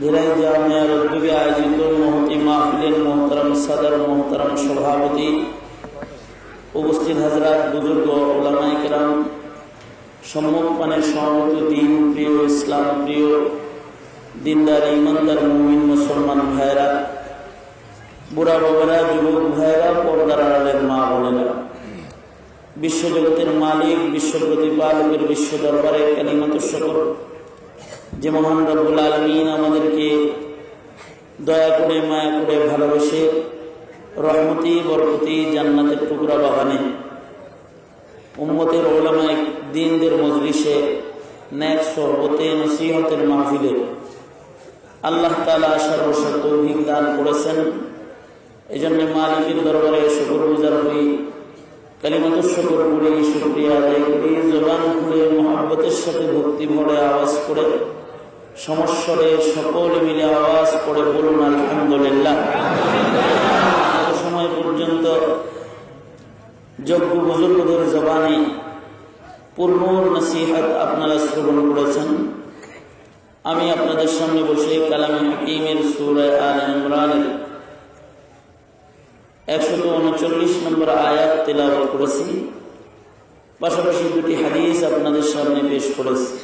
भिलाई जामियार उद्योगे आयोजित महती महफिलेर मोहतरम सदर मोहतरम सभापति उपस्थित हजरात बुजुर्ग उलामाए केराम सम्मुखपाने समवेत दीन प्रिय इस्लाम प्रिय दिनदार ईमानदार मुमिन मुसलमान भाईरा बुढ़ा बाबारा युवक भाईरा पर्दार आड़ालेर मा बोनेरा विश्वजगतेर मालिक विश्व प्रतिपालकेर विश्व दरबारे कालिमातु शुक्र যে মহান রব্বুল আলামিন আমাদেরকে দয়া করে মায়া করে ভালোবেসে রহমতি বরকতি জান্নাতের টুকরা বাগানে উম্মতের উলামায়ে দ্বীনদের মজলিসে নেক সোহবতে নসিহতের মাহফিলে আল্লাহ তাআলা আসার বসার তৌফিক দান করেছেন। এজন্য মালিকের দরবারে শুকরগুজার হই, কালিমাতু শুকর পড়ি, শুকরিয়া আদায় করি, জবান খুলে মহব্বতের সাথে ভক্তি ভরে আওয়াজ করে সমস্বরে সকলে মিলে আওয়াজ করে বলুন আলহামদুলিল্লাহ। সময় পর্যন্ত যোগ্য বুজুর্গদের জবানে পূর্ণ নসিহত আপনারা শ্রবণ করেছেন। আমি আপনাদের সামনে বসে কালামে হাকিমের সূরা আলে ইমরানের 139 নম্বর আয়াত তেলাওয়াত করেছি, পাশাপাশি দুটি হাদিস আপনাদের সামনে পেশ করেছি।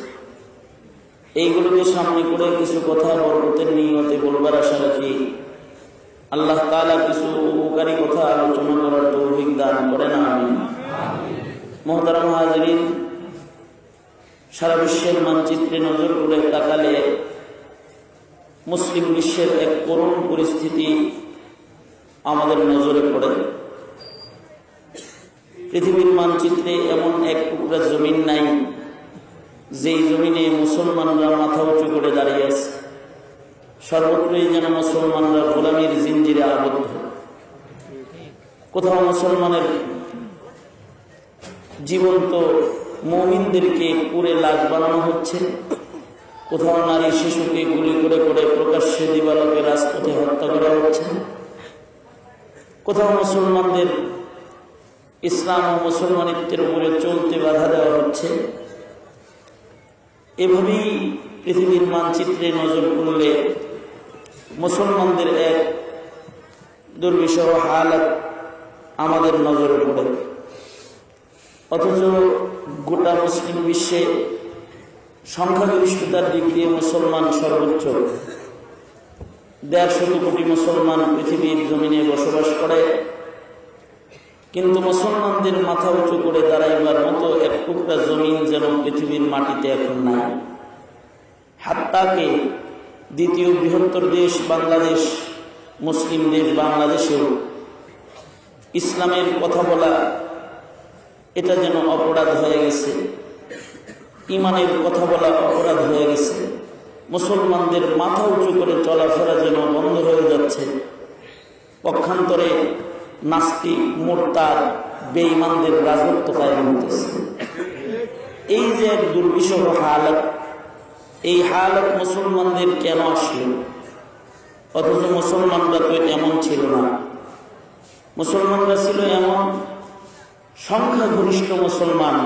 এইগুলোকে সামনে করে কিছু কথা বরকতের নিয়তে বলবার আশা রাখি। আল্লাহ তাআলা কিছু উপকারী কথা আলোচনা করার তৌফিক দান করেন, আমিন। মুহতারাম হাজিরিন, সারা বিশ্বের মানচিত্রে নজর করে তাকালে মুসলিম বিশ্বের এক করুণ পরিস্থিতি আমাদের নজরে পড়ে। পৃথিবীর মানচিত্রে এমন এক টুকরা জমিন নাই যেই জমিনে মুসলমানরা মাথা উঁচু করে দাঁড়িয়ে আছে। সর্বত্রই যেন মুসলমানরা গোলামীর জিঞ্জিরে আবদ্ধ। কোথাও মুসলমানের জীবন্ত মুমিনদেরকে পুড়ে লাশ বানানো হচ্ছে, কোথাও নারী শিশুকে গুলি করে করে প্রকাশ্যে দিবালোকে রাজপথে হত্যা করা হচ্ছে, কোথাও মুসলমানদের ইসলাম ও মুসলমানিত্বের উপরে চলতে বাধা দেওয়া হচ্ছে। এভাবেই পৃথিবীর মানচিত্রে নজর করলে মুসলমানদের এক দুর্বিষহ হালাত আমাদের নজরে পড়ে। অথচ গোটা মুসলিম বিশ্বে সংখ্যাগরিষ্ঠতার দিক দিয়ে মুসলমান সর্বোচ্চ। 150 কোটি মুসলমান পৃথিবীর জমিনে বসবাস করে, কিন্তু মুসলমানদের মাথা উঁচু করে দাঁড়াইবার মতো এক টুকরা জমিন যেন পৃথিবীর মাটিতে এখন নাই। হাত্তাকে দ্বিতীয় বৃহত্তর দেশ বাংলাদেশ, মুসলিম দেশ বাংলাদেশেও ইসলামের কথা বলা এটা যেন অপরাধ হয়ে গেছে, ইমানের কথা বলা অপরাধ হয়ে গেছে। মুসলমানদের মাথা উঁচু করে চলাফেরা যেন বন্ধ হয়ে যাচ্ছে। পক্ষান্তরে নাস্তিক মুরতাদ বেঈমানদের রাজত্ব কায়েম হতেছে। এই যে এক দুর্বিষহ হালত, এই হালত মুসলমানদের কেন আসলো? অথচ মুসলমানরা তো এমন ছিল না। মুসলমানরা ছিল এমন সংখ্যাগরিষ্ঠ মুসলমান,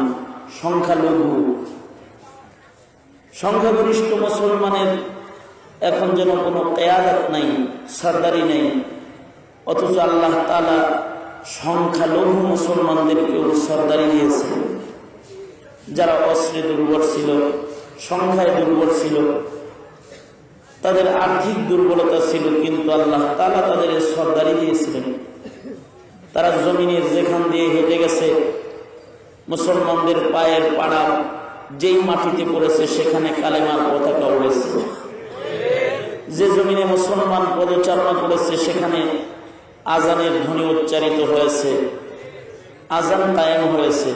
সংখ্যালঘু। সংখ্যাগরিষ্ঠ মুসলমানের এখন যেন কোনো কিয়াদত নাই, সরদারি নেই। অথচ আল্লাহ তাআলা সংখ্যালঘু মুসলমানদেরকেও সরদারি দিয়েছে। যারা অস্ত্রে দুর্বল ছিল, সংখ্যায় দুর্বল ছিল, তাদের আর্থিক দুর্বলতা ছিল, কিন্তু আল্লাহ তাআলা তাদের সরদারি দিয়েছিলেন। তারা জমিনের যেখান দিয়ে হেঁটে গেছে, মুসলমানদের পায়ের পাড়া যেই মাটিতে পড়েছে সেখানে কালেমার পতাকা উড়েছে। যে জমিনে মুসলমান পদচারণা করেছে সেখানে আজানের ধ্বনি উচ্চারিত হয়েছে, আজান কায়েম হয়েছে।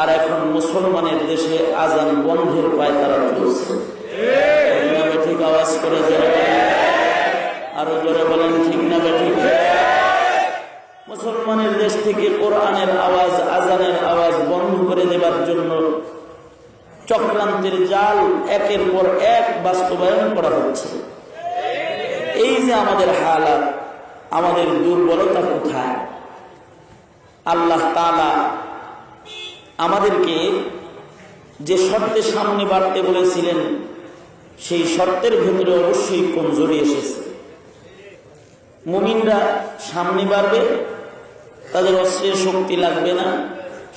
আর এখন মুসলমানের দেশে আজান বন্ধের পায় তারা চলছে। ঠিক আওয়াজ করে জোরে আরো জোরে বলেন, ঠিক না বেঠিক? মুসলমানের দেশ থেকে কোরআনের আওয়াজ, আজানের আওয়াজ বন্ধ করে দেবার জন্য চক্রান্তের জাল একের পর এক বাস্তবায়ন করা হচ্ছে। এই যে আমাদের হালাত, আমাদের দুর্বলতা কোথায়? আল্লাহ তাআলা আমাদেরকে যে শর্তে সামনে বাড়তে বলেছিলেন সেই শর্তের ভেতরে অবশ্যই কমজোরি এসেছে। মুমিনরা সামনে বাড়বে, তাদের অস্ত্রের শক্তি লাগবে না,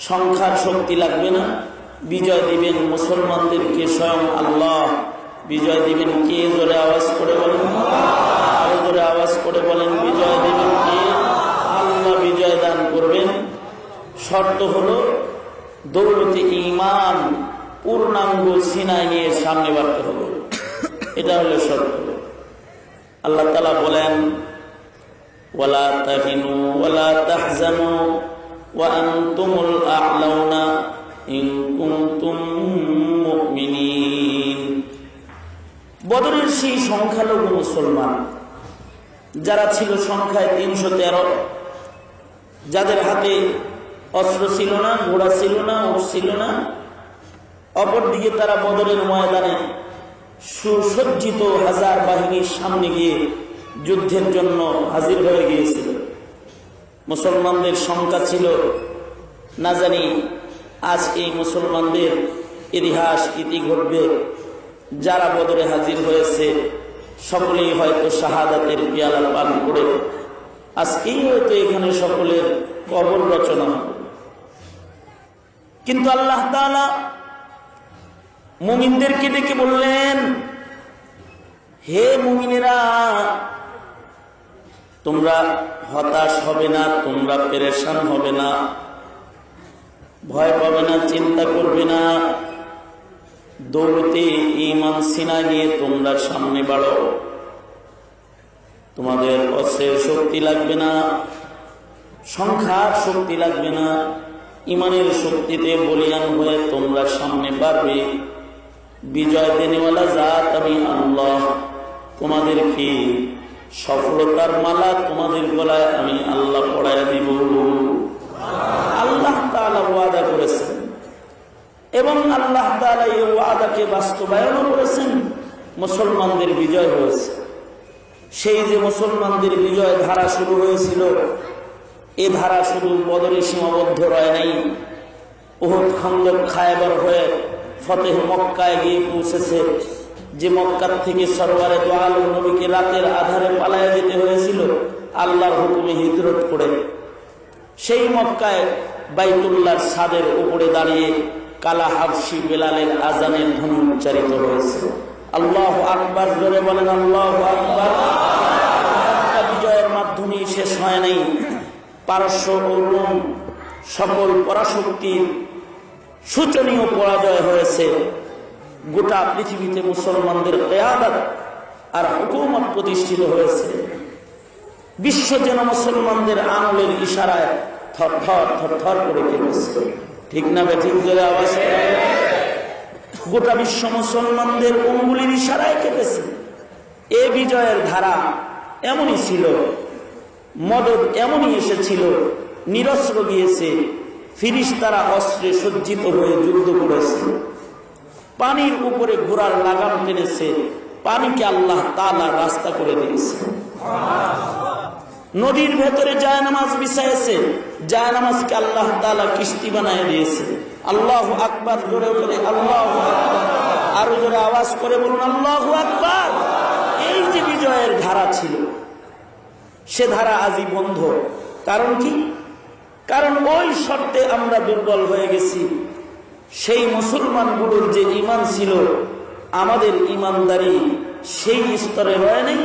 সংখ্যার শক্তি লাগবে না। বিজয় দিবেন মুসলমানদেরকে স্বয়ং আল্লাহ। বিজয় দিবেন কে? জোরে আওয়াজ করে বলেন, আরো জোরে আওয়াজ করে বলেন, বিজয় দিবেন কে? আল্লাহ বিজয় দান করবেন। শর্ত হলো দৌলতে ঈমান পূর্ণাঙ্গ সিনায় নিয়ে সামনে বাড়তে হবে, এটা হলো শর্ত। আল্লাহ তাআলা বলেন, ওয়ালা তাহিনু ওয়ালা তাহজানু ওয়া আনতুমুল আ'লাউনা ইন কুনতুম মুমিনিন। বদরের সেই সংখ্যালঘু মুসলমান যারা ছিল সংখ্যায় 313, যাদের হাতে অস্ত্র ছিল না, ঘোড়া ছিল না, উট ছিল না, অপরদিকে তারা বদরের ময়দানে সুসজ্জিত হাজার বাহিনীর সামনে গিয়ে যুদ্ধের জন্য হাজির হয়ে গিয়েছিল। মুসলমানদের সংখ্যা ছিল না জানি আজ এই মুসলমানদের ইতিহাস ইতি ঘটবে। যারা বদরে হাজির হয়েছে সকলেই হয়তো শাহাদাতের পেয়ালা পান করে আজকেই হয়তো এখানে সকলের কবর রচনা হবে। কিন্তু আল্লাহ তাআলা মুমিনদেরকে ডেকে বললেন, হে মুমিনেরা, তোমরা হতাশ হবে না, তোমরা পেরেশান হবে না, ভয় পাবে না, চিন্তা করবে না। দৌলতে ঈমান সিনা নিয়ে তোমরা সামনে বাড়ো। তোমাদের অস্ত্রের শক্তি লাগবে না, সংখ্যার শক্তি লাগবে না, ইমানের শক্তিতে বলিয়ান হয়ে তোমরা সামনে বাড়বে। বিজয় দেনেওয়ালা জাত আমি আল্লাহ। তোমাদেরকে সফলতার মালা তোমাদের গলায় আমি আল্লাহ পড়াইয়া দিব। আল্লাহ তাআলা ওয়াদা করেছেন এবং আল্লাহ তাআলা এই ওয়াদাকে বাস্তবায়ন করেছেন। মুসলমানদের বিজয় হয়েছে। সেই যে মুসলমানদের বিজয় ধারা শুরু হয়েছিল, এ ধারা শুধু বদরে সীমাবদ্ধ রয় নাই। উহুদ, খন্দক, খায়বার হয়ে ফতেহ মক্কায় গিয়ে পৌঁছেছে। যে মক্কার থেকে সরওয়ারে দো আলম নবীকে রাতের আধারে পালায়া যেতে হয়েছিল আল্লাহর হুকুমে হিজরত করে, সেই মক্কায় বাইতুল্লাহর ছাদের উপরে দাঁড়িয়ে কালা হাবশি বেলালের আজানের ধ্বনি উচ্চারিত হয়েছে। আল্লাহু আকবার, জোরে বলেন আল্লাহু আকবার। বিজয়ের মাধ্যমে শেষ হয় নাই। পারস্য ও রোম সকল পরাশক্তির শোচনীয় পরাজয় হয়েছে। গোটা পৃথিবীতে মুসলমানদের কিয়াদত আর হুকুমত প্রতিষ্ঠিত হয়েছে। বিশ্ব যেন মুসলমানদের আঙুলের ইশারায় থর থর থর থর করে কেঁপেছে। ঠিক না বেঠিক? জোরে আওয়াজ করে। গোটা বিশ্ব মুসলমানদের আঙ্গুলের ইশারায় কেঁপেছে। এ বিজয়ের ধারা এমনই ছিল, মদদ এমনই এসেছিল, নিরস্ত্র গিয়েছে, ফিরিস্তারা অস্ত্রে সজ্জিত হয়ে যুদ্ধ করেছে, পানির উপরে ঘোড়ার লাগাম টেনেছে, পানিকে আল্লাহ তাআলা রাস্তা করে দিয়েছে। নদীর ভেতরে জায়নামাজ বিছাইছে, জায়নামাজকে আল্লাহ তাআলা কিস্তি বানিয়ে দিয়েছে। আল্লাহু আকবার, জোরে করে আল্লাহু আকবার। আরো জোরে আওয়াজ করে বলুন আল্লাহু আকবার। এই যে বিজয়ের ধারা ছিল, সে ধারা আজই বন্ধ। কারণ কি? কারণ ওই শর্তে আমরা দুর্বল হয়ে গেছি। সেই মুসলমানগুলোর যে ঈমান ছিল, আমাদের ঈমানদারি সেই স্তরে রয়ে নেই।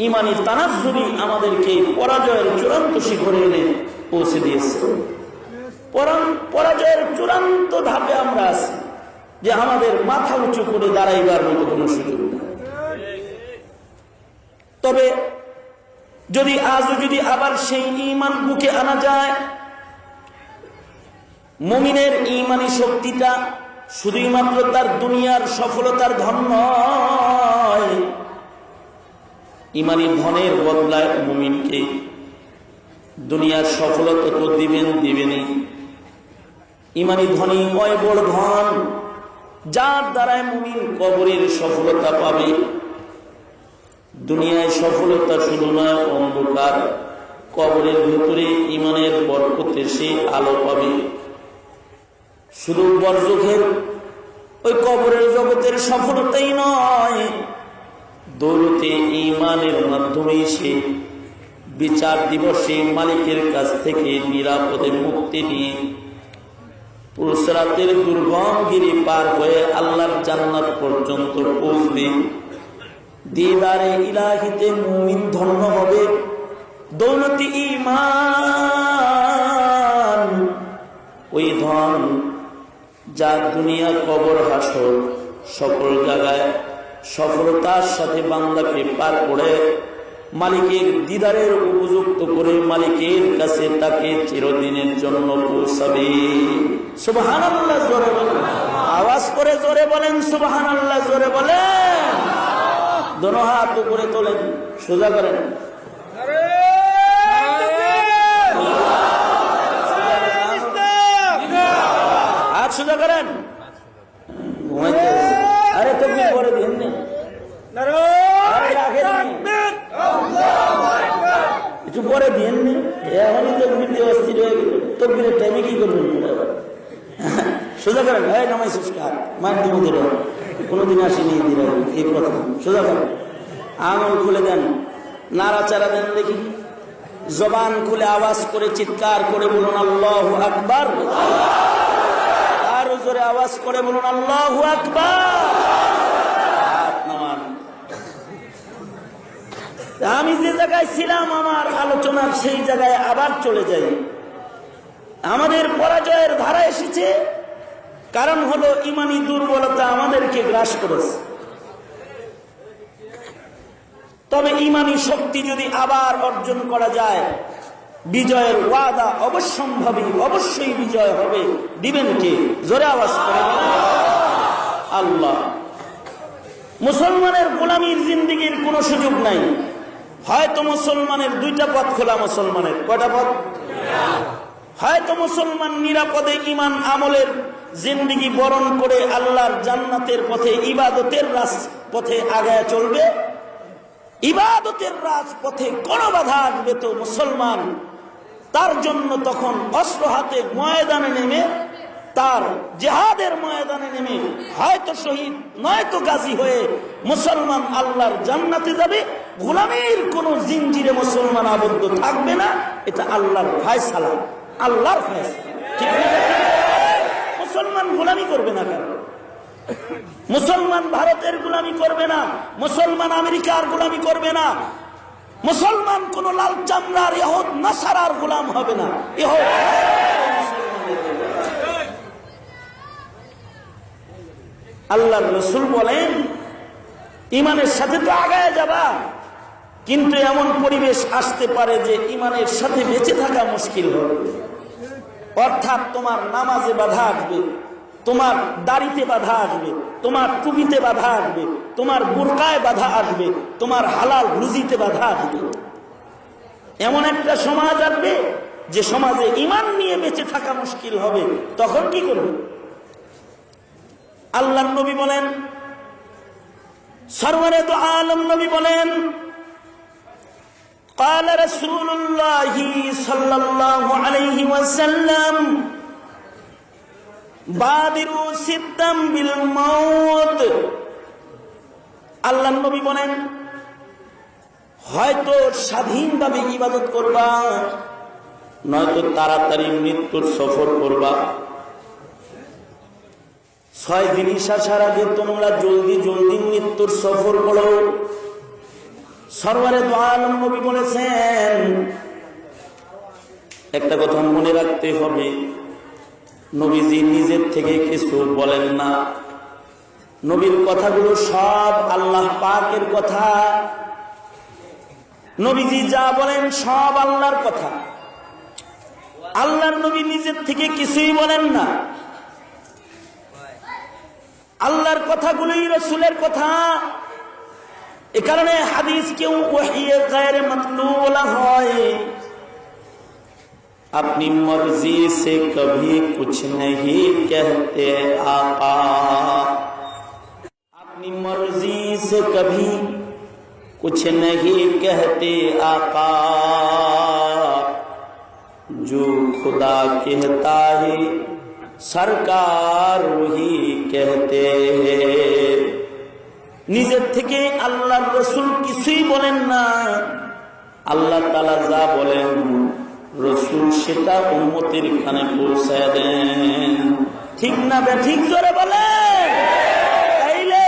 ঈমানি তানাজ্জুবি আমাদেরকে পরাজয়ের চূড়ান্ত শিখরে এনে পৌঁছে দিয়েছে। পরাজয়ের চূড়ান্ত ধাপে আমরা আছি, যে আমাদের মাথা উঁচু করে দাঁড়াইবার মতো কোনো সুযোগ নেই। তবে যদি আবার সেই ঈমান বুকে আনা যায়, মুমিনের ঈমানি শক্তিটা শুধুই মাত্র তার দুনিয়ার সফলতার ধন নয়, ঈমানি ধনের বদলায় মুমিনকে দুনিয়ার সফলতা তো দিবেনই। ঈমানি ধনী কয় বড় ধন, যার দ্বারায় মুমিন কবরের সফলতা পাবে। দুনিয়ায় সফলতা শুধু নয়, অন্ধকার কবরের ভিতরে ঈমানের বরকতে সে আলো পাবে। শুধু বরজখের ওই কবরের জগতের সফলতাই নয়, দৌলতে ঈমানের মাধ্যমে সে বিচার দিবসে মালিকের কাছ থেকে নিরাপদে মুক্তি নিয়ে পুরুষরাতের দুর্গম গিরি পার হয়ে আল্লাহর জান্নাত পর্যন্ত পৌঁছবে। দিদারে ইলাহিতে মুমিন ধন্য হবে। দৌলতে ঈমান ওই ধন যা দুনিয়া কবর হাসর সকল জায়গায় সফলতার সাথে বান্দাকে পার করে মালিকের দিদারের উপযুক্ত করে মালিকের কাছে তাকে চিরদিনের জন্য পৌঁছাবে। সুবহানাল্লাহ জোরে বলেন, আওয়াজ করে জোরে বলেন সুবহানাল্লাহ জোরে বলেন। দোনো হাত উপরে তোলেন, সোজা করেন। হাত সোজা করেন। আরে তাকবীর পরে দিন না, একটু পরে দিন না, এখনই তাকবীর দিয়ে অস্থির হয়ে গেল। তাকবীরের টাইমে কি করবেন? সোজা করেন। হ্যাঁ নামাই সংস্কার মার দিব দিল, কোনোদিন আসেনি দিল এই প্রথম। সোজা করেন, আঙুল খুলে দেন, নাড়াচাড়া দেন দেখি। জবান খুলে আওয়াজ করে চিৎকার করে বলুন আল্লাহু আকবার। আরো জোরে আওয়াজ করে বলুন আল্লাহু আকবার। আমি যে জায়গায় ছিলাম আমার আলোচনার সেই জায়গায় আবার চলে যাই। আমাদের পরাজয়ের ধারা এসেছে, কারণ হলো ইমানি দুর্বলতা আমাদেরকে গ্রাস করেছে। তবে ইমানি শক্তি যদি আবার অর্জন করা যায়, বিজয়ের ওয়াদা অবশ্যম্ভাবী, অবশ্যই বিজয় হবে। দিবেন কে? জোরে আওয়াজ করে আল্লাহ। মুসলমানের গোলামীর জিন্দেগির কোনো সুযোগ নাই। হয়তো মুসলমানের দুইটা পথ খোলা। মুসলমানের কয়টা পথ? হয়তো মুসলমান নিরাপদে ইমান আমলের জিন্দেগি বরণ করে আল্লাহর জান্নাতের পথে ইবাদতের রাজপথে আগায় চলবে। ইবাদতের রাজপথে কোনো বাধা আসবে তো মুসলমান তার জন্য তখন অস্ত্র হাতে ময়দানে নেমে, তার জিহাদের ময়দানে নেমে হয়তো শহীদ নয়তো গাজী হয়ে মুসলমান আল্লাহর জান্নাতে যাবে। গোলামীর কোন জিঞ্জিরে মুসলমান আবদ্ধ থাকবে না। এটা আল্লাহর ফয়সালা, আল্লাহর ফয়সালা। ঠিক না? মুসলমান গোলামি করবে না কেন? মুসলমান ভারতের গোলামি করবে না, মুসলমান আমেরিকার গোলামি করবে না, মুসলমান কোন লাল চামড়ার ইহুদ নাসারার গোলাম হবে না। আল্লাহর রাসূল বলেন ইমানের সাথে তো আগায় যাবা, কিন্তু এমন পরিবেশ আসতে পারে যে ইমানের সাথে বেঁচে থাকা মুশকিল হবে। অর্থাৎ তোমার নামাজে বাধা আসবে, তোমার দাড়িতে বাধা আসবে, তোমার টুপিতে বাধা আসবে, তোমার বুরকায় বাধা আসবে, তোমার হালাল রুজিতে বাধা আসবে। এমন একটা সমাজ আসবে যে সমাজে ইমান নিয়ে বেঁচে থাকা মুশকিল হবে। তখন কি করবে? আল্লাহর নবী বলেন, সরওয়ারে দু আলম নবী বলেন, قال رسول الله صلى الله عليه وسلم بادروا ستا بالموت। আল্লাহর নবী বলেন, হয়তো স্বাধীনভাবে ইবাদত করবা, নয়তো তাড়াতাড়ি মৃত্যুর সফর করবা। 6 জিনিস আসার আগে তোমরা জলদি জলদি মৃত্যুর সফর করো। সরওয়ারে দু আলম নবী বলেছেন, একটা কথা মনে রাখতে হবে, নবীজি নিজের থেকে কিছু বলেন না। নবীর কথাগুলো সব আল্লাহ পাকের কথা। নবীজি যা বলেন সব আল্লাহর কথা। আল্লাহর নবী নিজের থেকে কিছুই বলেন না। আল্লাহর কথাগুলোই রাসূলের কথা। এ কারণে হাদিস কেউ ওহীয়ে গায়রে মাতলু বলা হয়। अपनी मर्जी से कभी कुछ नहीं कहते आका, अपनी मर्जी से कभी कुछ नहीं कहते आका, जो खुदा कहता है সরকার ওহি कहते हैं। নিজের থেকে আল্লাহর রাসূল কিছুই বলেন না, আল্লাহ তাআলা যা বলেন রাসূল সেটা উম্মতের কানে পৌঁছায় দেন। ঠিক না বেঠিক জোরে বলেন। তাইলে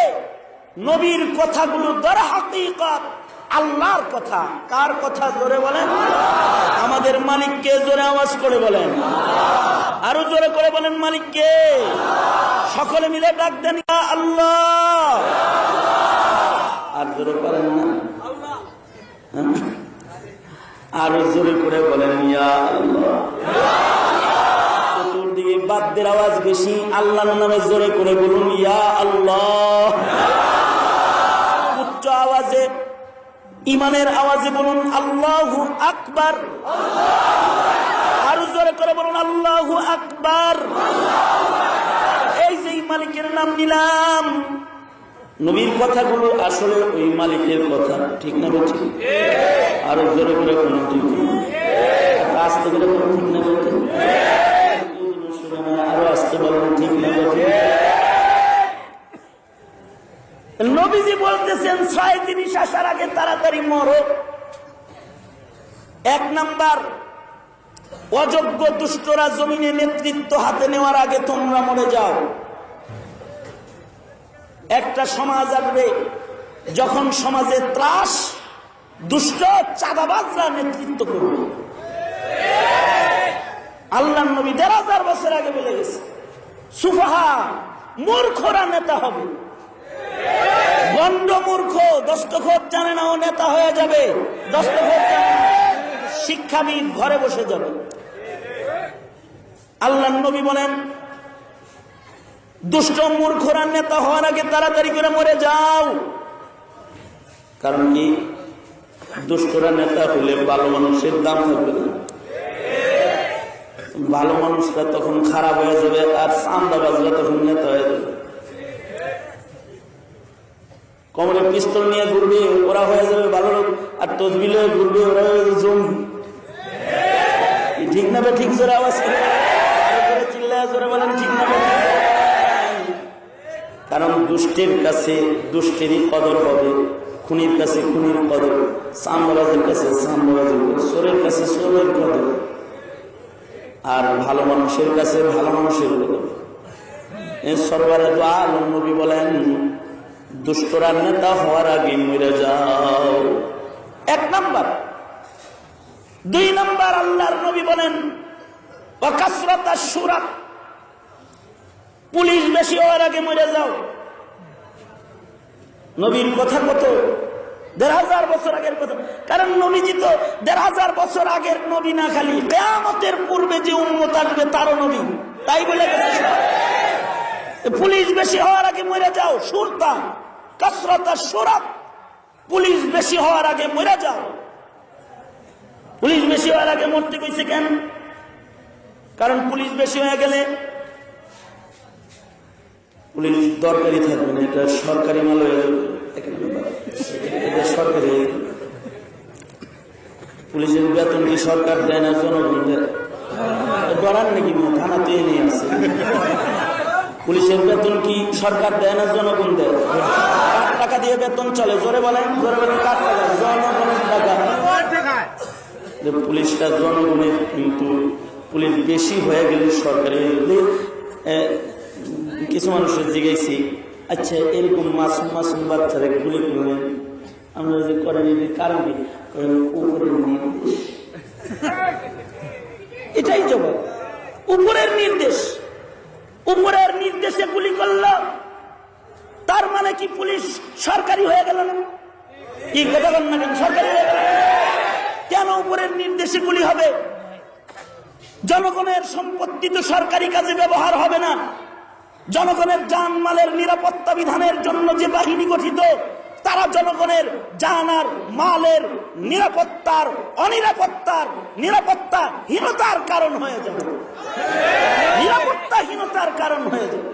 নবীর কথাগুলো দর হাকিকত আল্লাহর কথা। কার কথা জোরে বলেন? আমাদের মালিককে জোরে আওয়াজ করে বলেন, আরো জোরে করে বলেন মালিককে। সকলে মিলে ডাক দেন ইয়া আল্লাহ। আর জোরে করেন না, আরো জোরে করে বলেন ইয়া আল্লাহ। চতুর্দিকে বাদ্যের আওয়াজ বেশি, আল্লাহর নামে জোরে করে বলুন ইয়া আল্লাহ। উচ্চ আওয়াজে ইমানের আওয়াজে বলুন আল্লাহু আকবার। আরো জোরে করে বলুন আল্লাহু আকবার। এই যে মালিকের নাম নিলাম, নবীর কথাগুলো আসলে ওই মালিকের কথা। ঠিক না বলছি? আরো জোরে করে বলুন ঠিক না? আস্তে করে বলুন ঠিক না বলতে? আরো আস্তে বলুন ঠিক না বলতে? নবীজি বলতেছেন 6 জিনিস আসার আগে তাড়াতাড়ি মরো। 1 নাম্বার, অযোগ্য দুষ্টরা জমিনে নেতৃত্ব হাতে নেওয়ার আগে তোমরা মরে যাও। একটা সমাজ আসবে যখন সমাজে ত্রাস, দুষ্ট চাঁদাবাজরা নেতৃত্ব করবে। আল্লাহর নবী 1000 বছর আগে বলে গেছে, সুফাহা মূর্খরা নেতা হবে। গন্ড মূর্খ দস্তখত জানে না ও নেতা হয়ে যাবে, দস্তখত জানে না, শিক্ষাবিদ ঘরে বসে যাবে। আল্লাহর নবী বলেন দুষ্ট মূর্খরা নেতা হওয়ার আগে তাড়াতাড়ি করে মরে যাও। কারণ কি? দুষ্টরা নেতা হলে ভালো মানুষের দাম থাকবে না, ভালো মানুষরা তখন খারাপ হয়ে যাবে, আর চাঁদাবাজরা তখন নেতা হয়ে যাবে। কমরে পিস্তল নিয়ে ঘুরবে ওরা হয়ে যাবে ভালো লোক, আর তসবিল হয়ে ঘুরবে ওরা হয়ে যাবে জঙ্গি। ঠিক না? ঠিক জোরে আওয়াজ করে চিল্লায় জোরে বলেন ঠিক না? কারণ দুষ্টের কাছে দুষ্টেরই কদর হবে, খুনির কাছে খুনির কদর, চাঁদাবাজের কাছে চাঁদাবাজের, চোরের কাছে চোরের কদর, আর ভালো মানুষের কাছে ভালো মানুষের কদর। সরকারে তো আলম নবী বলেন দুষ্টরা নেতা হওয়ার আগে মরে যাও। 1 নাম্বার। 2 নাম্বার, আল্লাহর নবী বলেন ওয়াকাসরাত আশ-শুরা, পুলিশ বেশি হওয়ার আগে মরে যাও। নবীর কথা কত? 1000 বছর আগের কথা। কারণ নবীজি তো 1000 বছর আগের নবী না, খালি কিয়ামতের পূর্বে যে উম্মত আসবে তারও নবী। তাই বলে গেছে পুলিশ বেশি হওয়ার আগে মরে যাও। শুরতা কাসরাত আশ-শুরা, পুলিশ বেশি হওয়ার আগে মরে যাও। পুলিশ বেশি হওয়ার আগে মরতে কইছে কেন? কারণ পুলিশ বেশি হয়ে গেলে পুলিশ দরকারি থাকবে না, এটা সরকারি মাল হয়ে যাবে। এটা সরকারি, পুলিশের বেতন কি সরকার দেয় না জনগণ দেয়? ডরান নাকি? থানাতে নিয়ে আসে। পুলিশের বেতন কি সরকার দেয় না জনগণ দেয়? কার টাকা দিয়ে বেতন চলে? জোরে বলেন, জোরে বলেন, কার টাকা? জনগণের টাকা। পুলিশটা জনগণের, কিন্তু পুলিশ বেশি হয়ে গেলে সরকারি। কিছু মানুষের জিজ্ঞাসি, আচ্ছা এরকম মাসুম মাসুম বাচ্চারা গুলি করলেন আমরা যে করেন কারণ কি? উপরের নির্দেশ। এটাই জবাব, উপরের নির্দেশ। উপরের নির্দেশে গুলি করল, তার মানে কি পুলিশ সরকারি হয়ে গেল না? কি কথা বল না? সরকারি হয়ে গেল কেন? উপরের নির্দেশে গুলি হবে। জনগণের সম্পত্তি তো সরকারি কাজে ব্যবহার হবে না। জনগণের জানমালের নিরাপত্তা বিধানের জন্য যে বাহিনী গঠিত, তারা জনগণের জান আর মালের নিরাপত্তার নিরাপত্তাহীনতার কারণ হয়ে যাবে, নিরাপত্তাহীনতার কারণ হয়ে যাবে।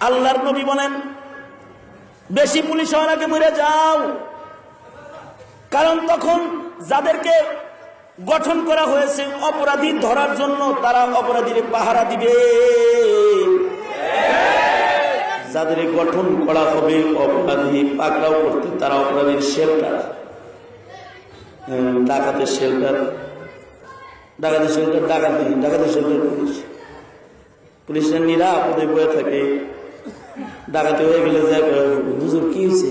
আল্লাহর নবী বলেন বেশি পুলিশ হওয়ার আগে মরে যাও। কারণ তখন যাদেরকে গঠন করা হয়েছে অপরাধী ধরার জন্য, তারা অপরাধীর পাহারা দিবে। যাদের গঠন করা হবে অপরাধী পাকড়াও করতে, তারা অপরাধীর শেল্টার, ডাকাতের শেল্টার, ডাকাতের শেল্টার, ডাকাতের শেল্টার পুলিশ। পুলিশরা নিরাপদে বয়ে থাকে, ডাকাতি হয়ে গেলে যায়, হুজুর কি হয়েছে,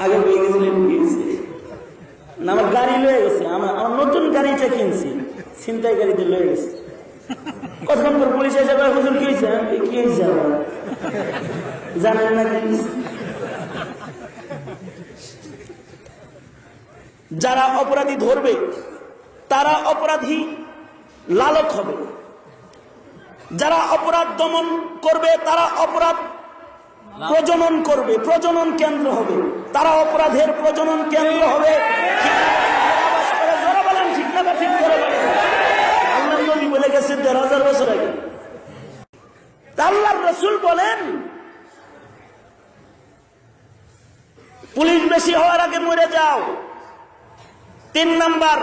আগে বয়ে গেছিলেন কি হয়েছে না, আমার গাড়ি লয়ে গেছে, আমার নতুন গাড়িটা কিনছি, ছিনতাই গাড়িতে লয়ে গেছে। কতক্ষণ পর পুলিশ এসে হুজুর কি হয়েছে, কি হয়েছে আমার জানেন না কি। যারা অপরাধী ধরবে তারা অপরাধী লালক হবে, যারা অপরাধ দমন করবে তারা অপরাধ প্রজনন করবে, প্রজনন কেন্দ্র হবে, তারা অপরাধের প্রজনন কেন্দ্র হবে। বলেন ঠিক না বা ঠিক করে বলেন। আল্লাহ নবী বলে গেছে ১,৫০০ বছর আগে। আল্লাহর রাসূল বলেন পুলিশ বেশি হওয়ার আগে মরে যাও। ৩ নাম্বার,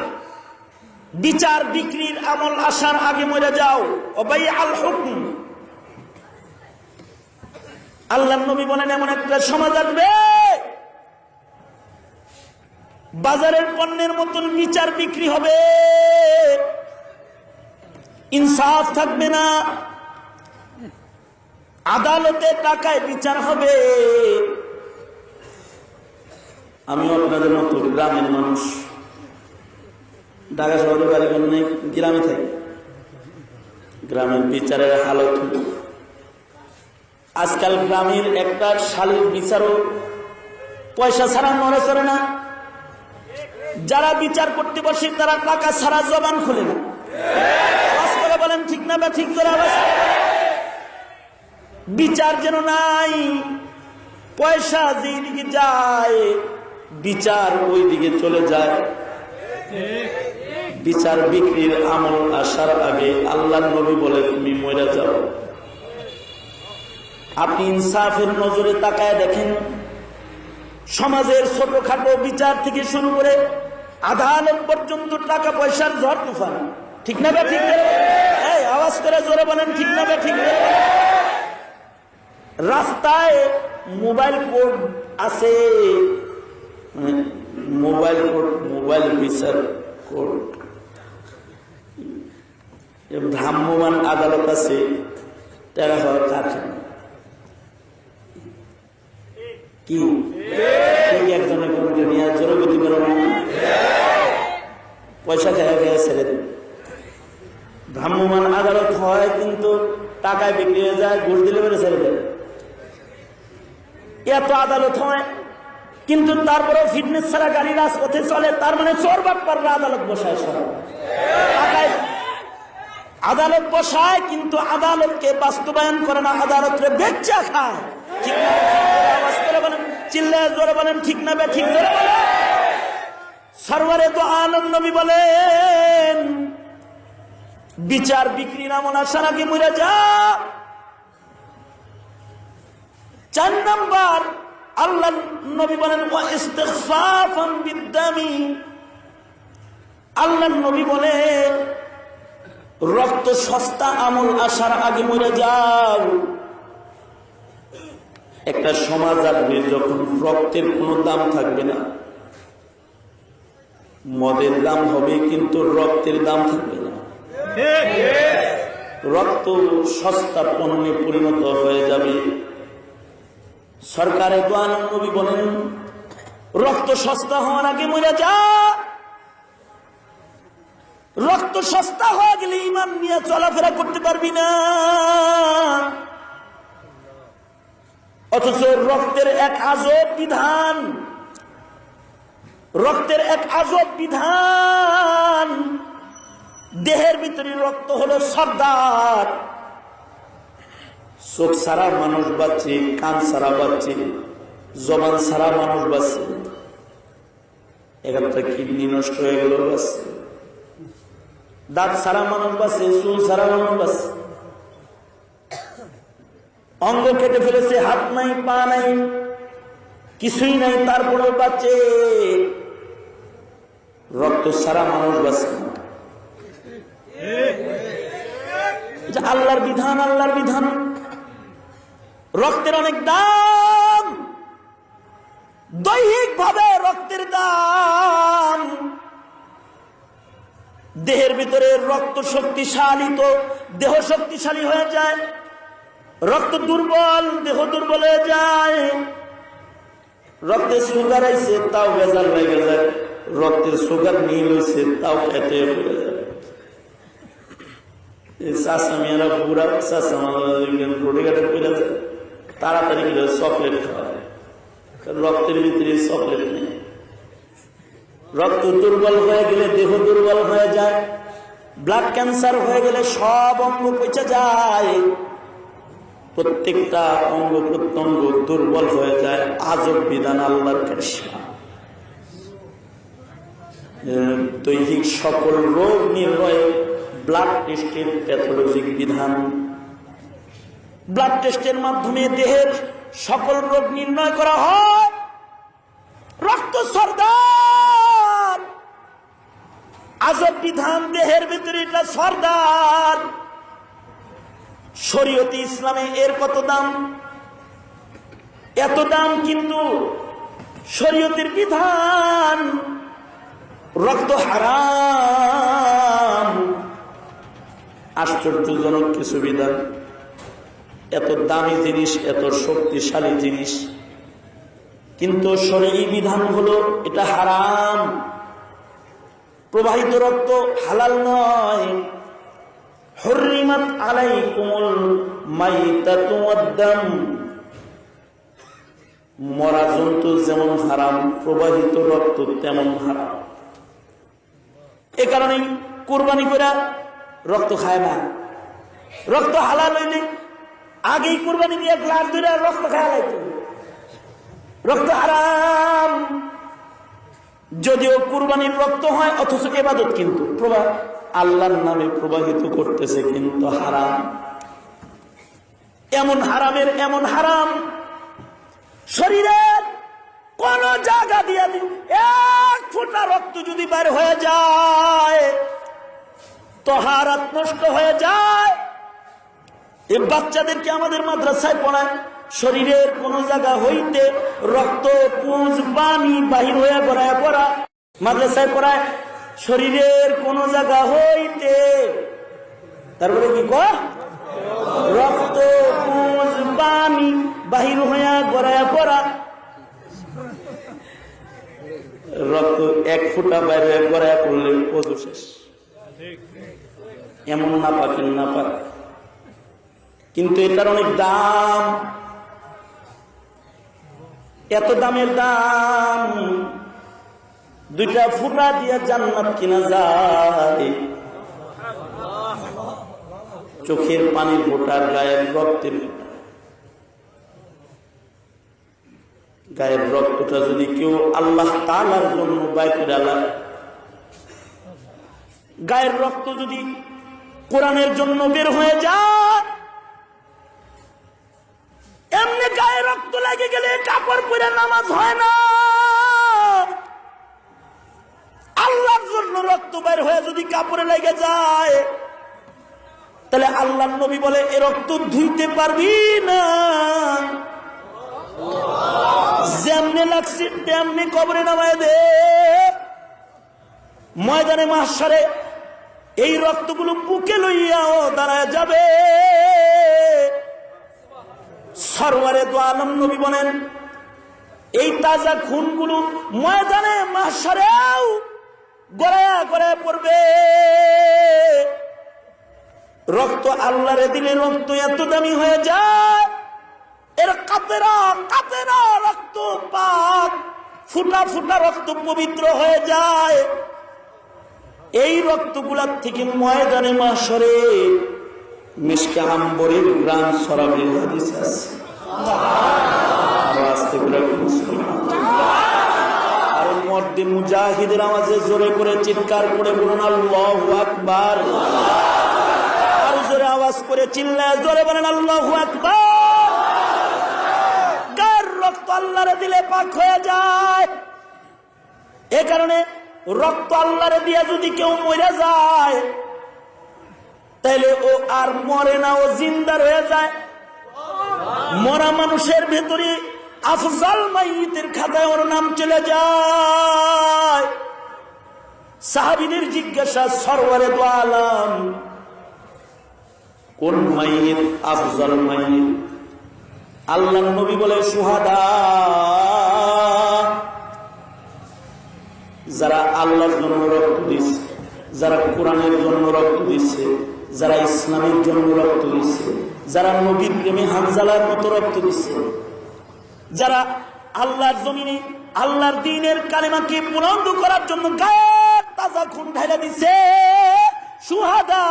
বিচার বিক্রির আমল আসার আগে মরে যাও। ওবাই আল হুকম, আল্লাহর নবী বলেন এমন একটা সমাজ আসবে বাজারের পণ্যের মতন বিচার বিক্রি হবে, ইনসাফ থাকবে না, আদালতে টাকায় বিচার হবে। আমিও আপনাদের মতো গ্রামের মানুষ, ঢাকা শহরে বাড়িঘর নেই, গ্রামে থাকি। গ্রামের বিচারের হালত আজকাল গ্রামের একটা শালীর বিচারও পয়সা ছাড়া নড়ে চড়ে না। যারা বিচার করতে বসে তারা টাকা ছাড়া জবান খুলে না। আওয়াজ করে বলেন ঠিক না বা ঠিক করে আওয়াজ। বিচার যেন নাই, পয়সা যেদিকে যায় বিচার ওই দিকে চলে যায়। বিচার বিক্রির আমল আসার আগে আল্লাহর নবী বলে তুমি মরে যাও। আপনি ইনসাফের নজরে তাকায় দেখেন, সমাজের ছোটখাটো বিচার থেকে শুরু করে আদালত পর্যন্ত টাকা পয়সার ঝড় তুফান। ঠিক না বা ঠিক? এই আওয়াজ করে জোরে বলেন ঠিক না বা ঠিক? রাস্তায় মোবাইল কোর্ট আছে, মোবাইল কোর্ট, মোবাইল বিচার কোর্ট, ভ্রাম্যমান আদালত আছে, টাকা হওয়ার কারখানা। কি একজনের কমিটি নিয়ে জোরে গতি করে পয়সা খেয়ে খেয়ে ছেড়ে দেবে। ভ্রাম্যমান আদালত হয় কিন্তু টাকায় বিক্রি হয়ে যায়, ঘুষ দিলে বেড়ে ছেড়ে দেবে। এত আদালত হয় কিন্তু তারপরেও ফিটনেস ছাড়া গাড়ি রাজপথে চলে। তার মানে চোর বাটপাররা আদালত বসায়, টাকায় আদালত বসায় কিন্তু আদালতকে বাস্তবায়ন করে না, আদালতকে বেচা খায়। ঠিক না? আওয়াজ করে বলেন, চিল্লায় জোরে বলেন ঠিক না বে ঠিক জোরে বলেন। সরওয়ারে দো আলম নবী বলেন বিচার বিক্রির আমল আসার আগে মরে যা। ৪ নাম্বার, আল্লাহ নবী বলেন ওয়া ইস্তিগফাফান বিদ্দামি। আল্লাহ নবী বলেন রক্ত সস্তা আমল আসার আগে মরে যাও। একটা সমাজ আসবে যখন রক্তের কোনো দাম থাকবে না। মদের দাম হবে কিন্তু রক্তের দাম থাকবে না। রক্ত সস্তা পণ্যে পরিণত হয়ে যাবে। সরকারের দোয়ান নবী বলেন রক্ত সস্তা হওয়ার আগে মরে যা। রক্ত সস্তা হয়ে গেলে ঈমান নিয়ে চলাফেরা করতে পারবি না। অথচ রক্তের এক আজব বিধান, রক্তের এক আজব বিধান। দেহের ভিতরে রক্ত হলো সর্দার। চোখ ছাড়া মানুষ বাঁচছে, কান ছাড়া বাঁচছে, জবান ছাড়া মানুষ বাঁচছে, একটা কিডনি নষ্ট হয়ে গেল বাঁচছে, দাঁত ছাড়া মানুষ বাঁচছে, চুল ছাড়া মানুষ বাঁচছে, অঙ্গ কেটে ফেলেছে, হাত নাই পা নাই কিছুই নাই, তারপরেও বাঁচে। রক্ত ছাড়া মানুষ বাঁচে না। আল্লাহর বিধান, আল্লাহর বিধান। রক্তের অনেক দাম, দৈহিক ভাবে রক্তের দাম। দেহের ভিতরে রক্ত শক্তিশালী, তো দেহ শক্তিশালী হয়ে যায়। রক্ত দুর্বল, দেহ দুর্বল হয়ে যায়। রক্তে সুগার আইছে, তাও ভেজাল লেগে যায়। রক্তের সুগার নীল হয়েছে, তাও খেতে পড়ে যায়। চাষামিয়ারা বুড়া চাষামাঘাটের পেলে যায়, তাড়াতাড়ি চকলেট খাওয়ায়। রক্তের ভিতরে চকলেট নেই। রক্ত দুর্বল হয়ে গেলে দেহ দুর্বল হয়ে যায়। ব্লাড ক্যান্সার হয়ে গেলে সব অঙ্গ পচে যায়, প্রত্যেকটা অঙ্গ প্রত্যঙ্গ দুর্বল হয়ে যায়। আজব বিধান আল্লাহর কারিশমা। দৈহিক সকল রোগ নির্ণয়ে ব্লাড টেস্টের প্যাথোলজিক বিধান। ব্লাড টেস্টের মাধ্যমে দেহের সকল রোগ নির্ণয় করা হয়। রক্ত সরদার, আজব বিধান। দেহের ভিতরে এটা সরদার। শরীয়তে ইসলামে এর কত দাম, এত দাম, কিন্তু শরীয়তের বিধান রক্ত হারাম। আশ্চর্যজনক কিছু বিধান। এত দামি জিনিস, এত শক্তিশালী জিনিস, কিন্তু শরঈ বিধান হলো এটা হারাম। প্রবাহিত রক্ত হালাল নয়। হুররিমাত আলাইকুমুল মাইতাতু ওয়াদ-দাম। মরা জন্তু যেমন হারাম, প্রবাহিত রক্ত তেমন হারাম। এ কারণে কুরবানি করে রক্ত খায় না। রক্ত হালাল হইলে আগেই কুরবানি দিয়ে গ্লাস ধরে রক্ত খায় লাইত। রক্ত হারাম। যদিও কুরবানির রক্ত হয়, অথচ ইবাদত কিন্তু আল্লাহর নামে প্রবাহিত করতেছে, কিন্তু হারাম। এমন হারামের এমন হারাম, শরীরের কোন জায়গা দিয়ে এক ফোঁটা রক্ত যদি বের হয়ে যায়, তাহারাত নষ্ট হয়ে যায়। এই বাচ্চাদেরকে আমাদের মাদ্রাসায় পড়ায়, শরীরের কোন জায়গা হইতে রক্ত পুঁজ পানি বাহির হয়ে গড়ায় পড়া। মাদ্রাসায় পড়ায় শরীরের কোন জায়গা হইতে, তারপরে কি কয়, রক্ত পুঁজ পানি বাহির হইয়া গড়ায় পড়া। রক্ত এক ফুটা বাইরে গড়ায় পড়লে ওযু শেষ। এমন না পাকেন না পাক, কিন্তু এটার অনেক দাম। এত দামের দাম, দুইটা ফুটা দিয়ে জান্নাত কিনা যায়। চোখের পানির ফোঁটার, গায়ের রক্তের, গায়ের রক্তটা যদি কেউ আল্লাহ তাআলার জন্য ব্যয় করে আলায়, গায়ের রক্ত যদি কোরআনের জন্য বের হয়ে যায়, এমনি গায়ে রক্ত লেগে গেলে কাপড় পরে নামাজ হয় না। আল্লাহর জন্য রক্ত বের হয়ে যদি কাপড়ে লেগে যায়, তাহলে আল্লাহর নবী বলে এ রক্ত ধুইতে পারবি না। যেমনি লাগছে তেমনি কবরে নামায় দে। ময়দানে মাহশারে এই রক্তগুলো বুকে লইয়াও দাঁড়ায় যাবে। সরওয়ারে দো আলম নবী বলেন, এই তাজা খুনগুলো ময়দানে মাহশারেও গড়ায়া গড়ায়া পড়বে। রক্ত আল্লাহরে দিলে রক্ত এত দামি হয়ে যায়, এর কাতেরা কাতেরা রক্ত পাক, ফুটা ফুটা রক্ত পবিত্র হয়ে যায়। এই রক্তগুলার থেকে ময়দানে মাহশারে মিশকে আম্বরের গ্রাম ছড়াবে। হাদিস আছে। আস্তে করে আর মর্দে মুজাহিদের আওয়াজে জোরে করে চিৎকার করে বলুন আল্লাহু আকবার। আর জোরে আওয়াজ করে চিল্লায় জোরে বলেন আল্লাহু আকবার। গায়ের রক্ত আল্লাহরে দিলে পাক হয়ে যায়। এ কারণে রক্ত আল্লাহরে দিয়া যদি কেউ মরে যায় তাইলে ও আর মরে না, ও জিন্দা রয়ে যায়। মরা মানুষের ভেতরে আফজাল মাইয়িতের খাতায় ওর নাম চলে যায়। সাহাবীদের জিজ্ঞাসা, সরওয়ারে দো আলম কোন মাইয়িত আফজাল মাইয়িত? আল্লাহর নবী বলে, শুহাদা, যারা আল্লাহর জন্য রক্ত দিচ্ছে, যারা কোরআনের জন্য রক্ত দিচ্ছে, যারা ইসলামের জন্য রক্ত দিচ্ছে, যারা নবীর প্রেমে হানজালার মতো রক্ত দিচ্ছে, যারা আল্লাহর জমিনে আল্লাহর দ্বীনের কালেমাকে বুলন্দ করার জন্য গায়ের তাজা খুন ঢাইলা দিচ্ছে, শুহাদা।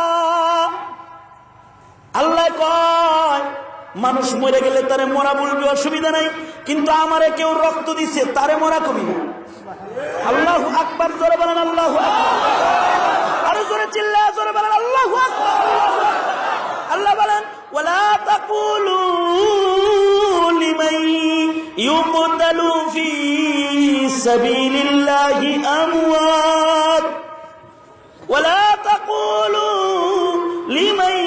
আল্লাহ কয়, মানুষ মরে গেলে তারে মরা বলবে, অসুবিধা নাই, কিন্তু আমারে কেউ রক্ত দিচ্ছে, তারে মরা কবি না। আল্লাহু আকবার, জোরে বলেন আল্লাহু আকবার। আরো জোরে চিল্লায়া জোরে বলেন আল্লাহু আকবার। আল্লাহ বলেন, ওয়ালা তাকুলু লিমান ইউকতালু ফি সাবিলিল্লাহি আমওয়াত, ওয়ালা তাকুলু লিমান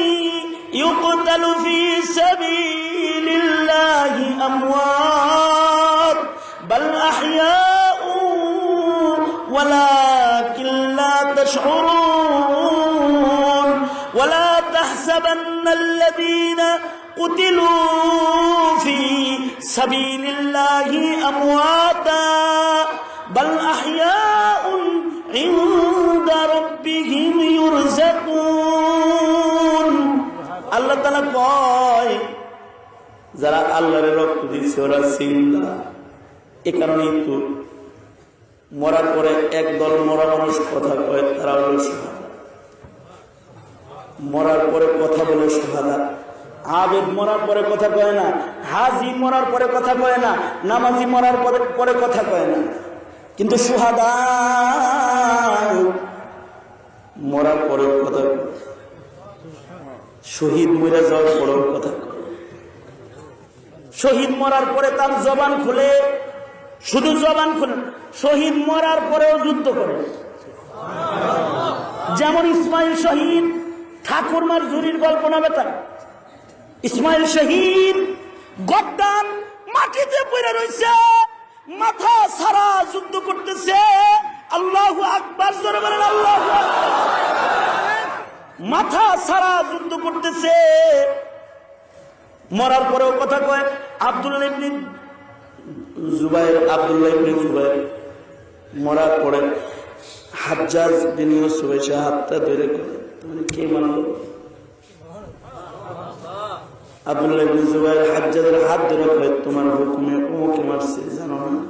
ইউকতালু ফি সাবিলিল্লাহি আমওয়াত বাল আহইয়া ولكن لا تشعرون ولا تحسبن الذين قتلوا في سبيل الله أمواتا بل أحياء عند ربهم يرزقون الله تعالى কয় যারা আল্লাহর রক্ত দিচ্ছে ওরা জিন্দা। এই কারণেই তো মরার পরে একদল মরা মানুষ কথা কয়, তারা হল শুহাদা। মরার পরে কথা বলে শুহাদা। আবেদ মরার পরে কথা কয় না, হাজি মরার পরে কথা কয় না, নামাজি মরার পরে কথা কয় না, কিন্তু শুহাদা মরার পরে কথা, শহীদ মরে যাওয়ার পরেও কথা কয়। শহীদ মরার পরে তার জবান খুলে, শুধু জবান খুলে, শহীদ মরার পরেও যুদ্ধ করে। যেমন ইসমাইল শহীদ, ঠাকুরমার ঝুরির গল্প না বেটা, ইসমাইল শহীদ গদ্দান মাটিতে পড়ে রয়েছে, মাথা সারা যুদ্ধ করতেছে। আল্লাহু আকবার, জোরে বলেন আল্লাহু আকবার। মাথা সারা যুদ্ধ করতেছে, মরার পরেও কথা কয়। আব্দুল্লাহ ইবনে জুবাইর, আব্দুল্লাহ ইবনে জুবাইর মরার পরে হাজ্জাজ বিন ইউসুফ এসে হাতটা ধরে করে, তুমি কে মানল? আব্দুল্লাহ ইবনে জুবাইর হাজ্জাজের হাত ধরে কয়, তোমার হুকুমে ওকে মারছে, জানো না?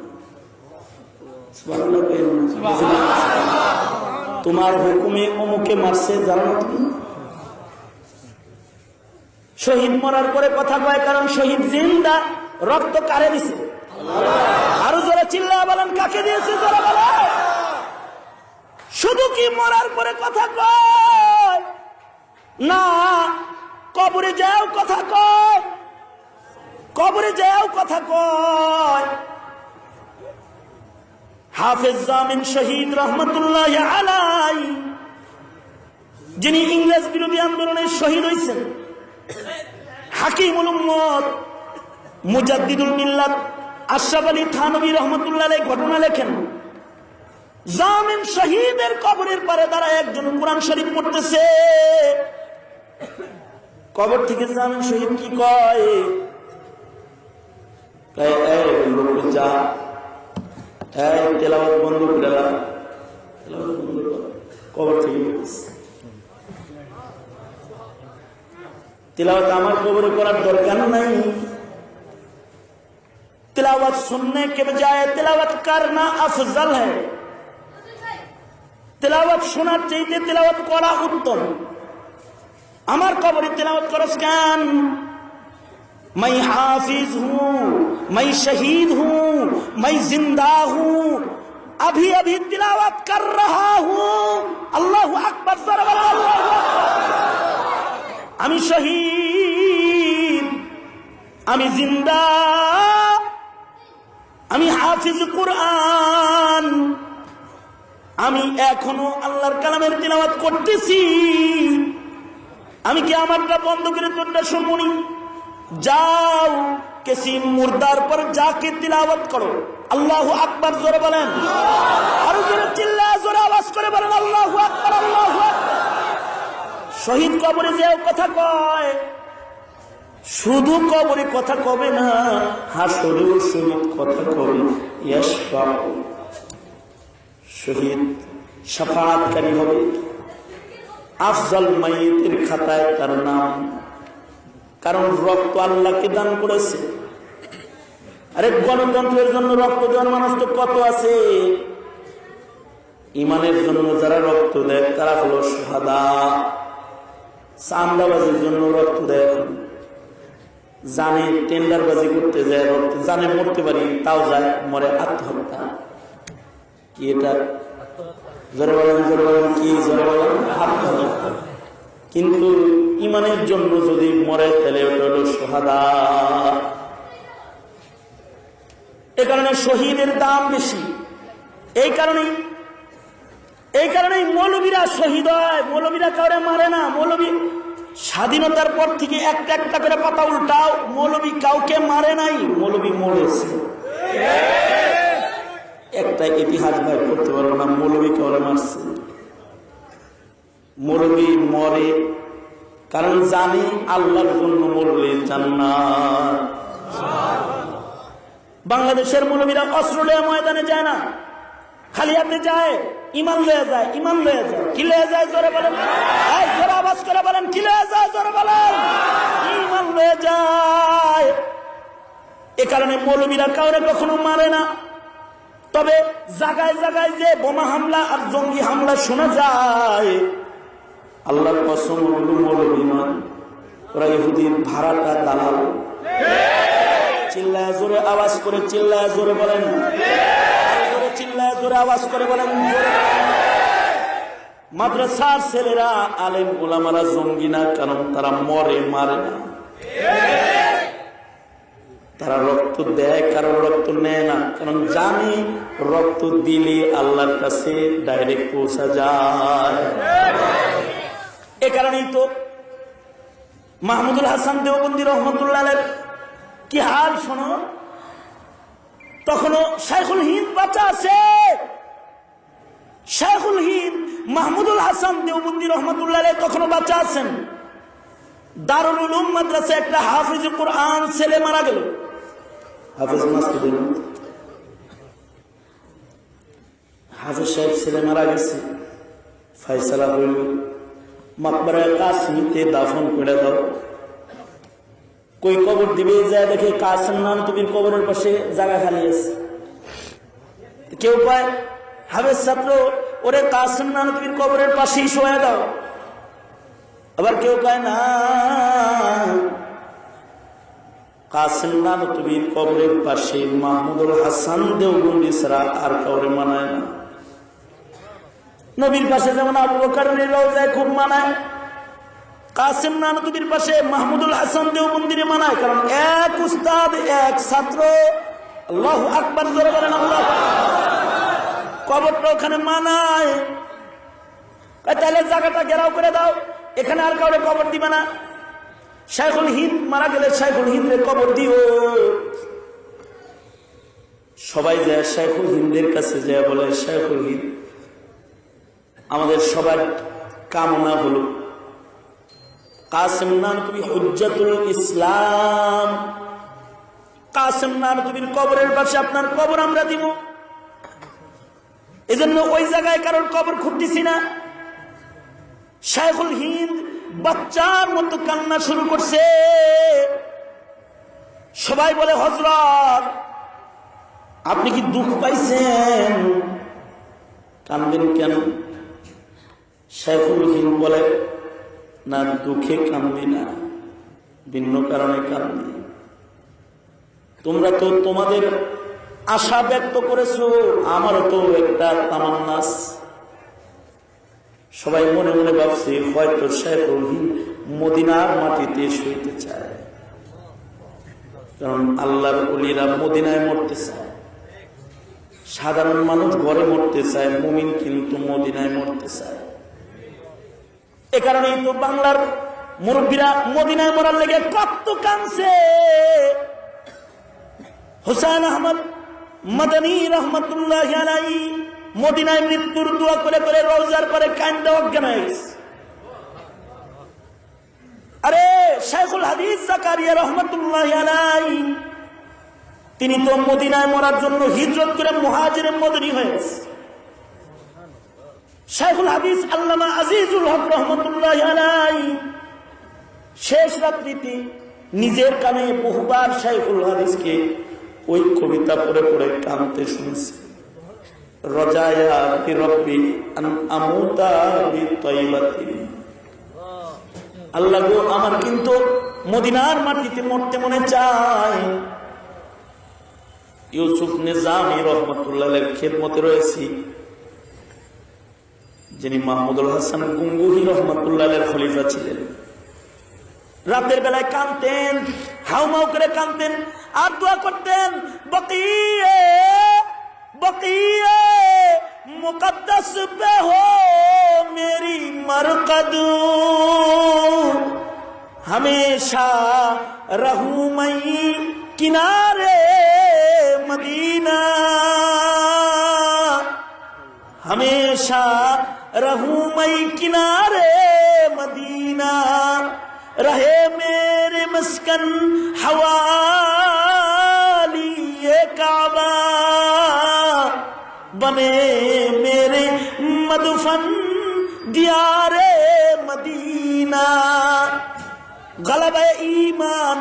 তোমার হুকুমে অমুকে মারছে, জানো না তুমি? শহীদ মরার পরে কথা কয়, কারণ শহীদ জিন্দা। রক্ত কারে দিছে? আরো জোরে চিল্লায়া বলেন, কাকে দিয়েছে? জোরে বলেন। শুধু কি মরার পরে কথা কয় না, কবরে যাও কথা কয়, কবরে যাও কথা কয়। হাফেজ জামিন শহীদ রহমতুল্লাহ আলাইহি, যিনি ইংরেজ বিরোধী আন্দোলনে শহীদ হয়েছেন, হাকিমুল উম্মত মুজাদ্দিদুল মিল্লাত আশরাফ আলী থানভী রহমতুল্লাহ আলাইহি ঘটনা লেখেন। জামিন শহীদের কবরের পারে দাঁড়ায় একজন কোরআন শরীফ পড়তেছে। কবর থেকে জামিন শহীদ কি কয়? যা তেলাওয়াত বন্ধ করে, কবর থেকে तिलावत আমার কবরে করার দরকার নাই। तिलावत सुनने के बजाय तिलावत करना अफजल है। तिलावत শোনার চাইতে तिलावत করা উত্তম। আমার কবরে तिलावत করস কেন? मैं हाफिज हूं, मैं शहीद हूं, मैं जिंदा हूं, अभी अभी तिलावत कर रहा हूं। अल्लाहु अकबर, अल्लाहु अकबर। আমি শহীদ, আমি জিন্দা, আমি হাফিজ কুরআন, আমি এখনো আল্লাহর কালামের তিলাওয়াত করতেছি, আমি কি আমারটা বন্ধ করে তোরটা শুনবনি? যাও কিসি মুর্দার পর যাকে তিলাওয়াত করো। আল্লাহু আকবার জোরে বলেন, আরো জোরে চিল্লায় জোরে আওয়াজ করে বলেন আল্লাহু আকবার, আল্লাহু আকবার। শহীদ কবরে যেও কথা কয়, শুধু কবরে কথা কবে না, হাসরেও শহীদ কথা কবে। ইয়াশফাউ, শহীদ শাফাআতকারী হবে, আফজাল মাইয়িতের খাতায় তার নাম, কারণ রক্ত আল্লাহকে দান করেছে। আরে গণতন্ত্রের জন্য রক্ত দেওয়ার মানুষ তো কত আছে। ইমানের জন্য যারা রক্ত দেয় তারা হলো শুহাদা। চান্দাবাজির জন্য রক্ত দেয়, জানে টেন্ডারবাজি করতে যায় রক্ত, জানে মরতে পারি তাও যায়, মরে আত্মহত্যা। কি এটা? জোরে বলেন, জোরে বলেন, কি জোরে বলেন? আত্মহত্যা। কিন্তু ইমানের জন্য যদি মরে তাহলে ওটা হলো শুহাদা। এ কারণে শহীদের দাম বেশি। এই কারণেই মৌলবীরা শহীদ হয়। মৌলবীরা কাউরে মারে না। মৌলবী স্বাধীনতার পর থেকে একটা একটা করে পাতা উল্টাও, মৌলবী কাউকে মারে নাই, মৌলবী মরেছে। একটা ইতিহাস ভাই করতে পারবো না মৌলবী কাউরে মারছে। মৌলবী মরে কারণ জানি আল্লাহর জন্য মরলে জান্নাত। বাংলাদেশের মৌলবীরা অস্ত্র লয়ে ময়দানে যায় না, খালি হাতে যায়, ইমান লয়ে যায়। ইমান লয়ে যায়, কি লয়ে যায় জোরে বলেন, জোরে আওয়াজ করে বলেন, কি লয়ে যায় জোরে বলেন? ইমান লয়ে যায়। এ কারণে মৌলবীরা কাউরে কখনো মারে না। তবে জায়গায় জায়গায় যে বোমা হামলা আর জঙ্গি হামলা শোনা যায়, আল্লাহর কসম ওগুলো মৌলবী নয়, ওরা ইহুদির ভাড়াটা দালাল। চিল্লায় জোরে আওয়াজ করে, চিল্লায় জোরে বলেন, চিল্লায় জোরে আওয়াজ করে বলেন। মাদ্রাসার ছেলেরা আলেম ওলামারা জঙ্গি না, কারণ তারা মরে, মারে না। তারা রক্ত দেয়, কারণ রক্ত নেয় না, কারণ জানি রক্ত দিলে আল্লাহর কাছে ডাইরেক্ট পৌঁছা যায়। এ কারণেই তো মাহমুদুল হাসান দেওবন্দি রহমতুল্লাহ আলাইহির কি হাল শোনো। তখনও শাইখুল হিন্দ বাচ্চা আছে। শাইখুল হিন্দ মাহমুদুল হাসান দেওবন্দি রহমতুল্লাহ আলাইহি তখনও বাচ্চা আছেন। দারুল উলুম মাদ্রাসায় একটা হাফিজ কোরআন ছেলে মারা গেল। হাফিজ মাসুদ, হাফিজ সাহেব ছেলে মারা গেছে, ফয়সালা হইল মাকবরায় কাসিমতে দাফন করে দাও। কই কবর দিবে যায়, দেখে কাসিম নানতুবির কবরের পাশে জায়গা খালি আছে। কেউ পায় হাফেজ ছাত্র, ওরে কাসিম নানতুবির কবরের পাশেই শোয়া দাও। আবার কেউ পায় না, কাসিম নানতুবির কবরের পাশে মাহমুদুল হাসান দেওবন্দি ছাড়া আর কাউরে মানায় না। নবীর পাশে যেমন আবু বকরের রওজায় খুব মানায়, কাসিম নানতুবির পাশে মাহমুদুল হাসান দেওবন্দিরে মানায়, কারণ এক উস্তাদ এক ছাত্র। আল্লাহু আকবার জোরে বলেন আল্লাহু আকবার। কবরটা ওখানে মানায়। তাহলে জায়গাটা ঘেরাও করে দাও, এখানে আর কাউরে কবর দিবে না। শাইখুল হিন্দ মারা গেলে শাইখুল হিন্দের কবর দিও। সবাই যায় শাইখুল হিন্দের কাছে যায়, বলে শাইখুল হিন্দ, আমাদের সবার কামনা হলো কাসিম নানতুবি হুজ্জাতুল ইসলাম, কাসিম নানতুবির কবরের পাশে আপনার কবর আমরা দিব। এজন্য ওই জায়গায় কারোর কবর খুঁজতেছি না। শাইখুল হিন্দ বাচ্চার মতো কান্না শুরু করছে। সবাই বলে, হযরত আপনি কি দুঃখ পাইছেন, কান্দেন কেন? শাইখুল হিন্দ বলে, না দুঃখে কান্দি না, ভিন্ন কারণে কান্দি। তোমরা তো তোমাদের আশা ব্যক্ত করেছো, আমারও তো একটা তামান্না। সবাই মনে মনে ভাবছে হয়তো শাইখুল হিন্দ মদিনার মাটিতে শুইতে চায়, কারণ আল্লাহর ওলিরা মদিনায় মরতে চায়। সাধারণ মানুষ ঘরে মরতে চায়, মুমিন কিন্তু মদিনায় মরতে চায়। এ কারণেই তো বাংলার মুরব্বীরা মদিনায় মরার লেগে কত কাঁদছে। হুসাইন আহমদ মাদানী রহমতুল্লাহি আলাইহি মদিনায় মৃত্যুর দোয়া করে করে রওজার পরে কান্দা অজ্ঞান হয়ে গেছে। আরে শাইখুল হাদিস জাকারিয়া রহমতুল্লাহি আলাইহি তিনি তো মদিনায় মরার জন্য হিজরত করে মুহাজির মদনী হয়েছে। শাইখুল হাদিস আল্লামা আজিজুল হক রহমতুল্লাহি আলাইহি শেষ রাত্রিতে নিজের কানে বহুবার শাইখুল হাদিসকে ওই কবিতা পড়ে পড়ে কাঁদতে শুনছে। রজায়া বিরব্বি আন আমুতা বিতাইবাতি, আল্লাহ গো আমার কিন্তু মদিনার মাটিতে মরতে মনে চায়। ইউসুফ নিজামী রহমতুল্লাহের খেদমতে রয়েছি, যিনি মাহমুদুল হাসান গঙ্গুহি রহমতুল্লাহের খলিফা ছিলেন। রাতের বেলায় কাঁদতেন, হাউমাউ করে কাঁদতেন আর দোয়া করতেন, বকিয়ে বকিয়ে মুকদ্দস पे हो मेरी मरकद, हमेशा रहूं मैं किनारे मदीना, हमेशा रहूं मैं किनारे मदीना, रहे मेरे मस्कन हवाली ये काबा, बने मेरे मदफन दियारे मदीना। गलबे ईमान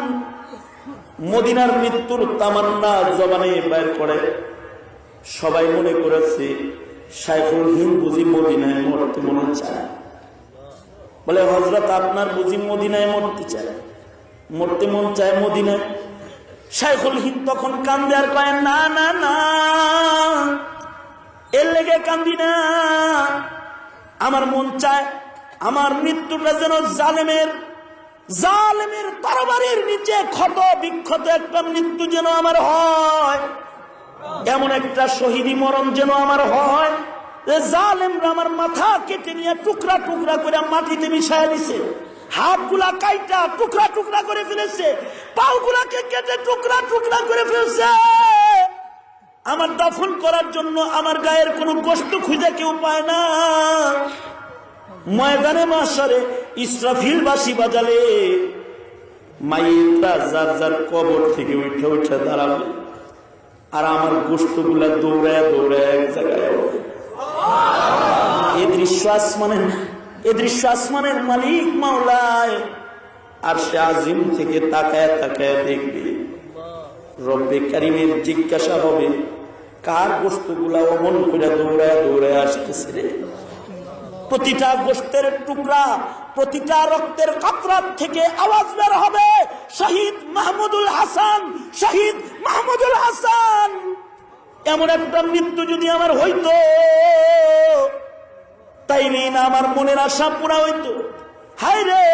মদিনার মৃত্যুর তামান্না জবানে বের করে সবাই মনে করেছে শাইখুল হিন্দ বুঝি মদিনায় মরতে মনে চায়। বলে হযরত আপনার বুঝি মদিনায় মরতে চায়, মরতে মন চায় মদিনায়? শাইখুল হিন্দ তখন কান্দে আর কয়, না না না, এর লেগে কান্দি না, আমার মন চায় আমার মৃত্যুটা যেন জালেমের তরবারির নিচে ক্ষত বিক্ষত একটা মৃত্যু যেন আমার হয়, এমন একটা শহীদি মরণ যেন আমার হয় যে জালেমরা আমার মাথা কেটে নিয়ে টুকরা টুকরা করে মাটিতে মিশায় দিছে, হাতগুলা কাইটা টুকরা টুকরা করে ফেলেছে, পাগুলাকে কেটে টুকরা টুকরা করে ফেলছে। আমার দাফন করার জন্য আমার গায়ের কোনো গোশত খুঁজে কেউ পায় না। ময়দানে মাশারে ইসরাফিল বাঁশি বাজালে মাইতরা যার যার কবর থেকে উঠে উঠে দাঁড়াবে, আর আমার গোশতগুলা দৌড়ায় দৌড়ায় এক জায়গায়। এই দৃশ্য আসমানের মালিক মাওলায় আরশে আজিম থেকে তাকায় তাকায় দেখবে। রব্বে কারিমের জিজ্ঞাসা হবে, কার গোশতগুলা অমন করে দৌড়ায় দৌড়ায় আসতেছে রে? প্রতিটা গোশতের টুকরা, প্রতিটা রক্তের কাতরাত থেকে আওয়াজ বের হবে, শহীদ মাহমুদুল হাসান, শহীদ মাহমুদুল হাসান। এমন একটা মৃত্যু যদি আমার হইতো, তাইলে না আমার মনের আশা পুরা হইতো। হায় রে,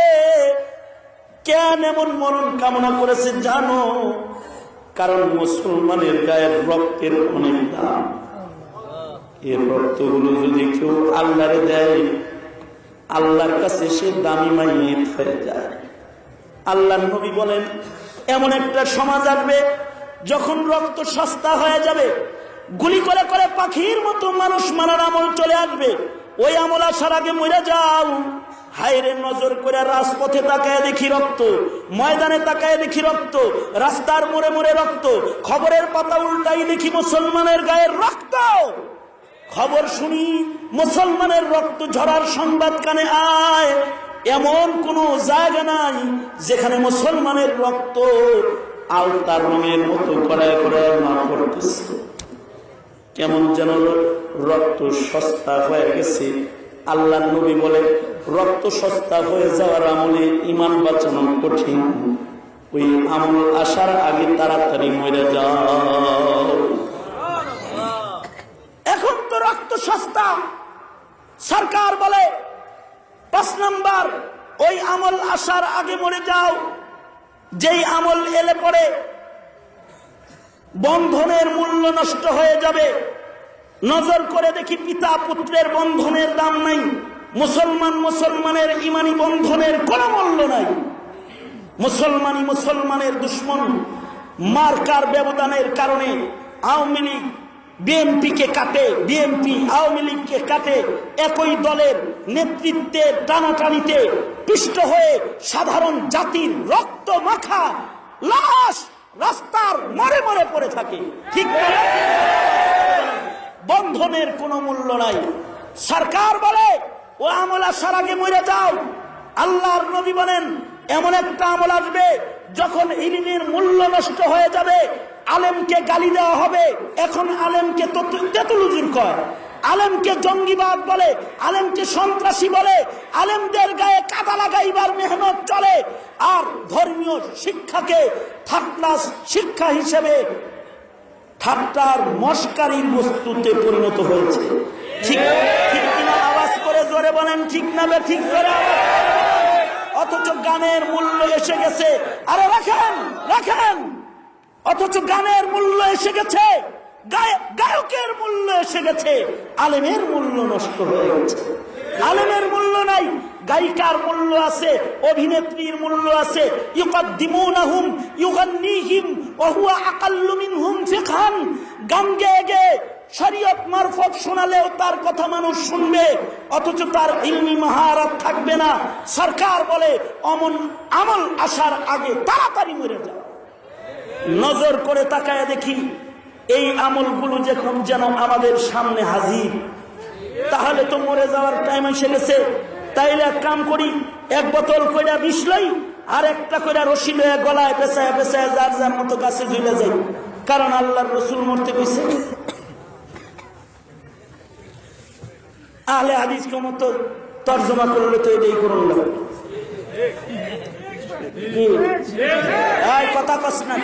কেন এমন মরণ কামনা করেছে জানো? কারণ মুসলমানের গায়ের রক্তের অনেক দাম। এই রক্তগুলো যদি কেউ আল্লাহরে দেয়, আল্লাহর কাছে সে দামি মাইয়িত হয়ে যায়। আল্লাহর নবী বলেন, এমন একটা সমাজ আসবে যখন রক্ত সস্তা হয়ে যাবে, গুলি করে করে পাখির মতো মানুষ মারার আমল চলে আসবে। ওই আমল আসার আগে মরে যাও। হায়রে, নজর করে রাজপথে তাকায় দেখি রক্ত, ময়দানে তাকায় দেখি রক্ত, রাস্তার মোড়ে মোড়ে রক্ত, খবরের পাতা উল্টাই দেখি মুসলমানের গায়ের রক্ত। খবর শুনি মুসলমানের রক্ত ঝরার সংবাদ কানে আয়, এমন কোন জায়গা নাই যেখানে মুসলমানের রক্ত আলতার রঙের মতো করায় করায় না পড়তেছে। কেমন যেন রক্ত সস্তা হয়ে গেছে। আল্লাহ নবী বলে, রক্ত সস্তা হয়ে যাওয়ার আমলে ইমান বাঁচানো কঠিন। ওই আমল আসার আগে তাড়াতাড়ি মরে যাও। এখন তো রক্ত সস্তা। সরকার বলে 5 নাম্বার, ওই আমল আসার আগে মরে যাও। যেই আমল এলে পরে বন্ধনের মূল্য নষ্ট হয়ে যাবে, নজর করে দেখি পিতা পুত্রের বন্ধনের দাম নাই, মুসলমানের ইমানি বন্ধনের কোন মূল্য নাই। মুসলমানের দুশ্মন। মার্কার ব্যবধানের কারণে আওয়ামী লীগ বিএনপিকে কাটে, বিএনপি আওয়ামী লীগকে কাটে। একই দলের নেতৃত্বের টানাটানিতে পিষ্ট হয়ে সাধারণ জাতির রক্ত মাখা লাশ রাস্তার মরে মরে পড়ে থাকে। ঠিক না? বন্ধনের কোনো মূল্য নাই। সরকার বলে ও আমল আসার আগে মরে যাও। আল্লাহর নবী বলেন এমন একটা আমল আসবে যখন ইলমের মূল্য নষ্ট হয়ে যাবে, আলেমকে গালি দেওয়া হবে। এখন আলেমকে তেতুলুজুর কয়, আলেমকে জঙ্গিবাদ বলে, আলেমকে সন্ত্রাসী বলে, আলেমদের গায়ে কাদা লাগাইবার মেহনত চলে। আর ধর্মীয় শিক্ষাকে থার্ড ক্লাস শিক্ষা হিসেবে ঠাট্টার মস্কারির বস্তুতে পরিণত হয়েছে। ঠিক কিনা? আওয়াজ করে জোরে বলেন ঠিক না বে ঠিক করে। অথচ গানের মূল্য এসে গেছে। আরে রাখেন। অথচ গানের মূল্য এসে গেছে, গায়কের মূল্য এসে গেছে, আলেমের মূল্য নষ্ট হয়ে গেছে। আলেমের মূল্য নাই, গায়িকার মূল্য আছে, অভিনেত্রীর মূল্য আছে। ইউকাদ্দিমুনাহুম ইউগান্নিহিম ওয়া হুয়া আকাল্লু মিনহুম ফিকহান। গান গেয়ে শরীয়ত মারফত শোনালেও তার কথা মানুষ শুনবে, অথচ তার ইলমি মাহারাত থাকবে না। সরকার বলে আমল আসার আগে তাড়াতাড়ি মরে যাও। নজর করে তাকায় দেখি এই আমলগুলো যখন যেন আমাদের সামনে হাজির, তাহলে তো মরে যাওয়ার টাইম এসে গেছে। তাইলে এক কাম করি, এক বোতল কইরা বিষ লই, আর একটা কইরা রশি লইয়া গলায় পেঁচায় যার যার মতো কাছে ঝুলে যাই। কারণ আল্লাহর রাসূল মরতে কইছে। আহলে হাদিস মতো তর্জমা করলে তো এটাই করুন না। কথা কস না,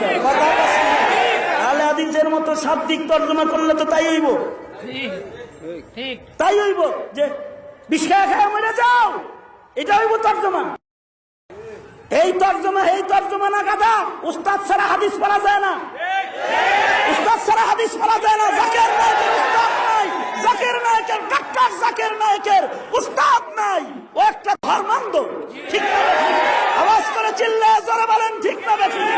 আহলে হাদিসের মতো শাব্দিক তর্জমা করলে তো তাই হইব, যে বিষ খায়া মরে যাও, এটা হইব তর্জমা। এই তর্জমা না গাধা। উস্তাদ ছাড়া হাদিস পড়া যায় না, জাকির নায়েকের উস্তাদ নাই, ডাক্তার জাকির নায়েকের উস্তাদ নাই। ও একটা ধর্মান্ধ। ঠিক না? আওয়াজ করে চিল্লায় জোরে বলেন ঠিক না? ঠিক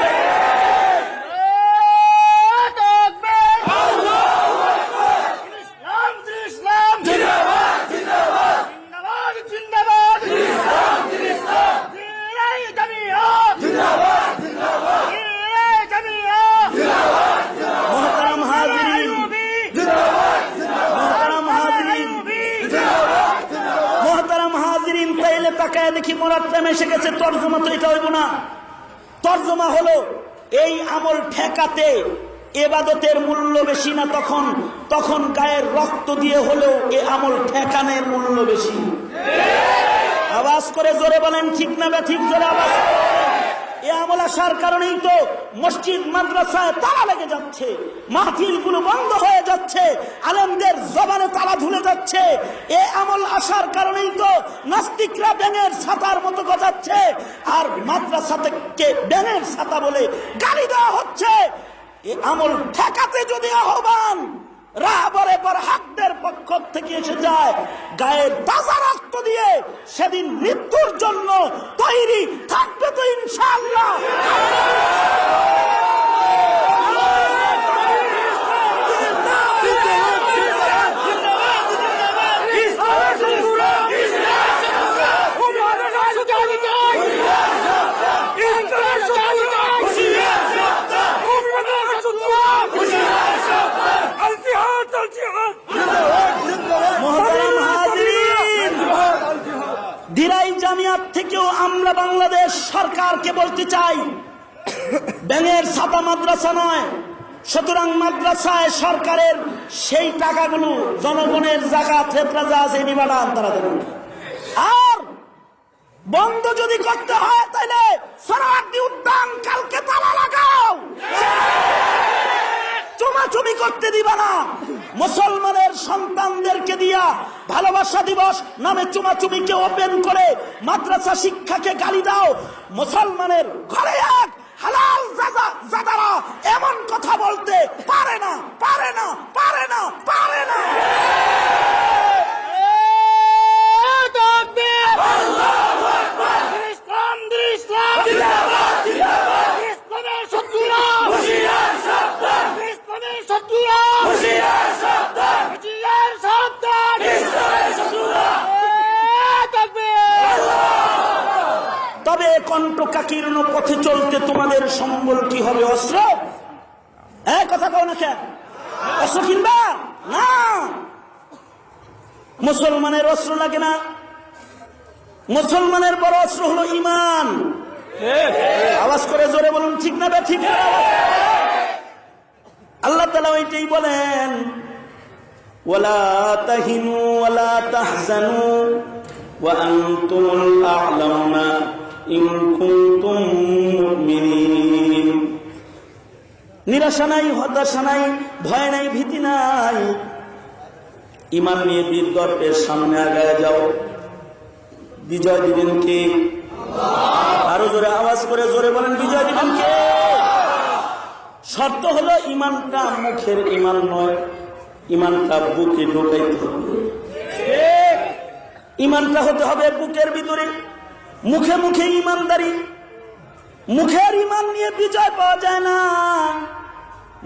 দেখি মরার টাইম এসে গেছে। তর্জমা তো এটা হইব না। তর্জমা হলো এই আমল ঠেকাতে এবাদতের মূল্য বেশি না, তখন গায়ের রক্ত দিয়ে হলেও এ আমল ঠেকানোর মূল্য বেশি। আওয়াজ করে জোরে বলেন ঠিক না? ঠিক জোরে আওয়াজ। এ আমল আসার কারণেই তো মসজিদ মাদ্রাসায় তালা লেগে যাচ্ছে, মাহফিলগুলো বন্ধ হয়ে যাচ্ছে, আলেমদের জবানে তালা ঝুলে যাচ্ছে। এ আমল আসার কারণেই তো নাস্তিকরা ব্যাঙের ছাতার মতো গজাচ্ছে, আর মাদ্রাসা থেকে ব্যাঙের ছাতা বলে গালি দেওয়া হচ্ছে। এ আমল ঠেকাতে যদি আহ্বান রাহবরে বরহাকদের পক্ষ থেকে এসে যায়, গায়ের তাজা রক্ত দিয়ে সেদিন মৃত্যুর জন্য তৈরি থাকবে তো ইনশাআল্লাহ। দিরাই জামিয়াত থেকেও আমরা বাংলাদেশ সরকারকে বলতে চাই, ব্যাঙের ছাতা মাদ্রাসা নয়। সুতরাং মাদ্রাসায় সরকারের সেই টাকাগুলো জনগণের জাকাত ফেতরা যা আছে নিবাডা তারা দেবেন। আর বন্ধ যদি করতে হয় তাহলে সোহরাওয়ার্দী উদ্যান কালকে তালা লাগাও, চুমাচুমি করতে দিবা না। মুসলমানের সন্তানদেরকে দিয়া ভালোবাসা দিবস নামে চুমাচুমিকে ওপেন করে মাদ্রাসা শিক্ষাকে গালি দাও। মুসলমানের ঘরে এক হালাল জাদারা এমন কথা বলতে পারে না। কণ্টকাকীর্ণ পথে চলতে তোমাদের সম্বল কি হবে? অস্ত্র? কথা কও না কেন? অস্ত্র কিনবা না? মুসলমানের অস্ত্র লাগে না? মুসলমানের বড় অস্ত্র হলো ঈমান। আওয়াজ করে জোরে বলুন, ঠিক না ঠিক না? আল্লাহ তাআলা ওইটাই বলেন, ওয়ালা তাহিনু ওয়ালা তাহজানু ওয়া আনতুমুল আ'লাউনা ইন কুনতুম মুমিনিন। নিরাশা নাই, হতাশা নাই, ভয় নাই, ভীতি নাই, ঈমান নিয়ে বীর গর্বের সামনে আগায় যাও। বিজয় দিবেন কে? আরো জোরে আওয়াজ করে জোরে বলেন, বিজয় দিবেন কে? শর্ত হলো ঈমানটা মুখের ঈমান নয়, ঈমানটা বুকে ঢোকাইতে হবে। ঈমানটা হতে হবে বুকের ভিতরে। মুখে মুখে ঈমানদারি, মুখের ঈমান নিয়ে বিজয় পাওয়া যায় না।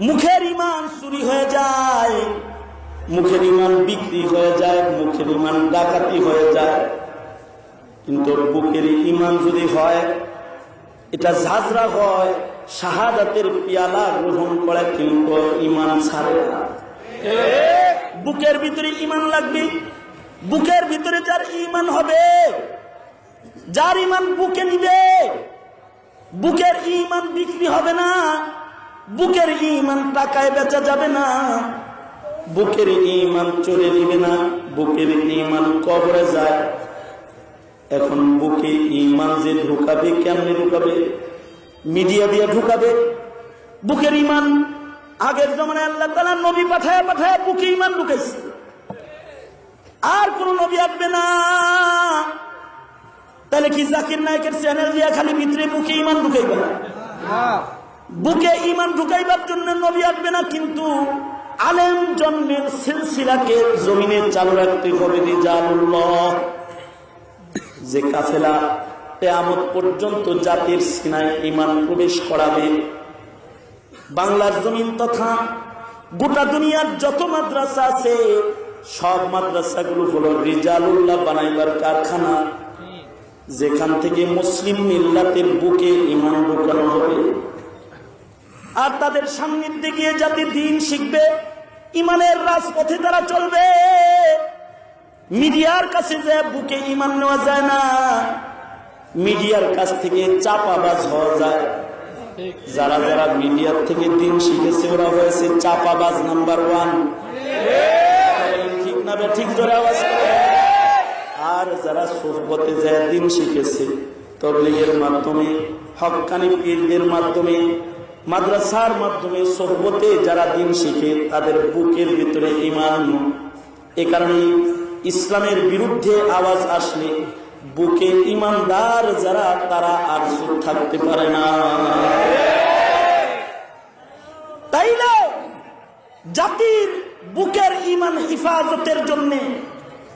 মুখের ঈমান চুরি হয়ে যায়, মুখের ঈমান বিক্রি হয়ে যায়, মুখের ঈমান ডাকাতি হয়ে যায়। কিন্তু বুকের ঈমান যদি হয়, এটা ঝাঁঝরা হয়, শাহাদাতের পিয়ালা গ্রহণ করে, কিন্তু ঈমান ছাড়ে না। বুকের ভিতরে ঈমান লাগবে। বুকের ভিতরে যার ঈমান হবে, যার ঈমান বুকে নিবে, বুকের ঈমান বিক্রি হবে না, বুকের ঈমান টাকায় বেচা যাবে না, বুকের ঈমান চলে নিবে না, বুকের ঈমান কবরে যায়। এখন বুকে ঈমান যে ঢুকাবে, কেমনে ঢুকাবে? মিডিয়া দিয়ে ঢুকাবে। বুকের ঈমান আগের জমানায় আল্লাহ তাআলা নবী পাঠায় পাঠায় বুকে ঈমান ঢুকাইছে, আর কোন নবী আসবে না। তাহলে কি জাকির নায়কের চ্যানেল দিয়া খালি ভিতরে বুকে ঈমান ঢুকাইবে না? বুকে ঈমান ঢুকাইবার জন্য নবী আসবে না, কিন্তু আলেম জন্মের সিলসিলাকে জমিনে চালু রাখতে হবে। রিজালুল্লাহ, যে কাফেলা কিয়ামত পর্যন্ত জাতির সিনায় ঈমান প্রবেশ করাবে। বাংলার জমিন তথা গোটা দুনিয়ার যত মাদ্রাসা আছে, সব মাদ্রাসাগুলো হলো রিজালুল্লাহ বানাইবার কারখানা, যেখান থেকে মুসলিম মিল্লাতের বুকে ঈমান ঢোকানো হবে। আর তাদের সান্নিধ্যে গিয়ে জাতি দ্বীন শিখবে, ঈমানের রাজপথে তারা চলবে। মিডিয়ার কাছে যে বুকে ঈমান নেওয়া যায় না, মিডিয়ার কাছ থেকে চাপাবাজ হওয়া যায়। যারা যারা মিডিয়ার থেকে দ্বীন শিখেছে, ওরা হয়েছে চাপাবাজ নাম্বার 1। ঠিক না? ঠিক জোরে আওয়াজ করে। আর যারা সোহবতে যায় দ্বীন শিখেছে, তাবলীগের মাধ্যমে, হক্কানি পীরদের মাধ্যমে, মাদ্রাসার মাধ্যমে সোহবতে যারা দ্বীন শিখে, তাদের বুকের ভিতরে ঈমান। এ কারণে ইসলামের বিরুদ্ধে আওয়াজ আসলে বুকে ঈমানদার যারা, তারা আর চুপ থাকতে পারে না। তাইলে জাতির বুকের ঈমান হিফাজতের জন্য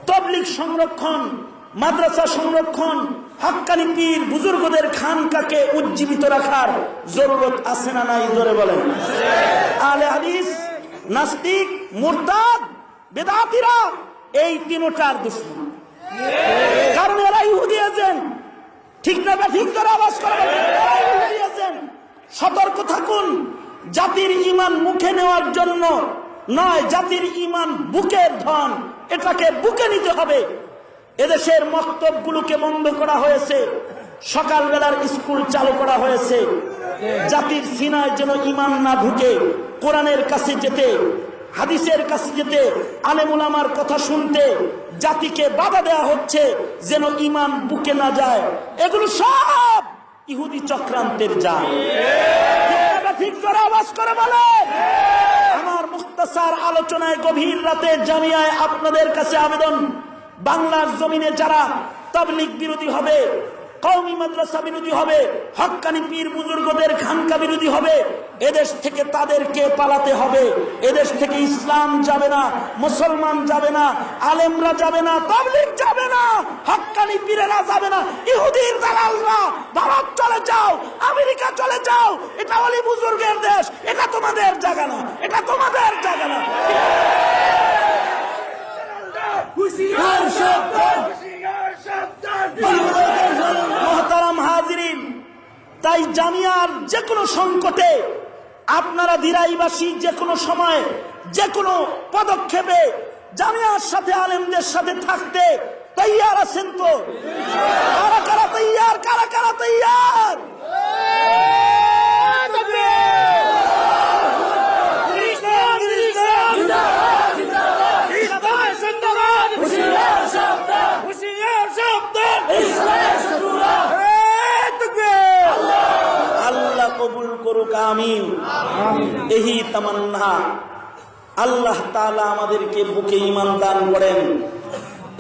তাবলীগ সংরক্ষণ, মাদ্রাসা সংরক্ষণ, হক্কানি পীর বুজুর্গদের খানকাকে উজ্জীবিত রাখার জরুরত আছে না নাই? জোরে বলেন। আলে হাদিস, নাস্তিক, মুরতাদ, বেদাতীরা এই তিনটার দুশমন। কারণ এরা ইহুদি এজেন্ট। ঠিক না? ঠিক করে আওয়াজ করে ইহুদি এজেন্ট। সতর্ক থাকুন। জাতির ঈমান মুখে নেওয়ার জন্য নয়, জাতির ঈমান বুকের ধন, এটাকে বুকে নিতে হবে। এদেশের মক্তবগুলোকে বন্ধ করা হয়েছে, সকালবেলার স্কুল চালু করা হয়েছে। জাতির সিনায় যেন ঈমান না ঢুকে, কোরআনের কাছে যেতে, হাদিসের কাছে যেতে, আলেম উলামার কথা শুনতে জাতিকে বাধা দেওয়া হচ্ছে, যেন ঈমান বুকে না যায়। এগুলো সব ইহুদি চক্রান্তের জাল। ঠিক করে আওয়াজ করে বলে। আমার মুখতাসার আলোচনায় গভীর রাতে জামিয়ায় আপনাদের কাছে আবেদন, বাংলার জমিনে যারা তাবলীগ বিরোধী হবে, কওমি মাদ্রাসা বিরোধী হবে, হক্কানি পীর বুজুর্গদের খানকা বিরোধী হবে, এদেশ থেকে তাদেরকে পালাতে হবে। এদেশ থেকে ইসলাম যাবে না, মুসলমান যাবে না, আলেমরা যাবে না, তাবলীগ যাবে না, হক্কানি পীরেরা যাবে না। ইহুদির দালালরা ভারত চলে যাও, আমেরিকা চলে যাও, এটা ওলি বুজুর্গের দেশ, এটা তোমাদের জায়গা না, এটা তোমাদের জায়গা না। মোহতারাম হাজিরিন, জামিয়ার যে কোনো সংকটে আপনারা দিরাইবাসী যে কোনো সময় যে কোনো পদক্ষেপে জামিয়ার সাথে আলেমদের সাথে থাকতে তৈয়ার আছেন তো? কারা কারা তৈয়ার? কারা কারা তৈয়ার? আল্লাহ কবুল করুক, আমিন। এই তামান্না। আল্লাহ তাআলা আমাদেরকে বুকে ঈমান দান করেন,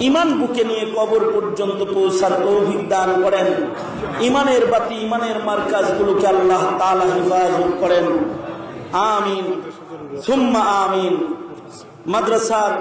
ঈমান বুকে নিয়ে কবর পর্যন্ত পৌঁছার তৌফিক দান করেন। ঈমানের বাতি, ঈমানের মার্কাজগুলোকে আল্লাহ তাআলা হেফাজত করেন, আমিন সুম্মা আমিন। মাদ্রাসার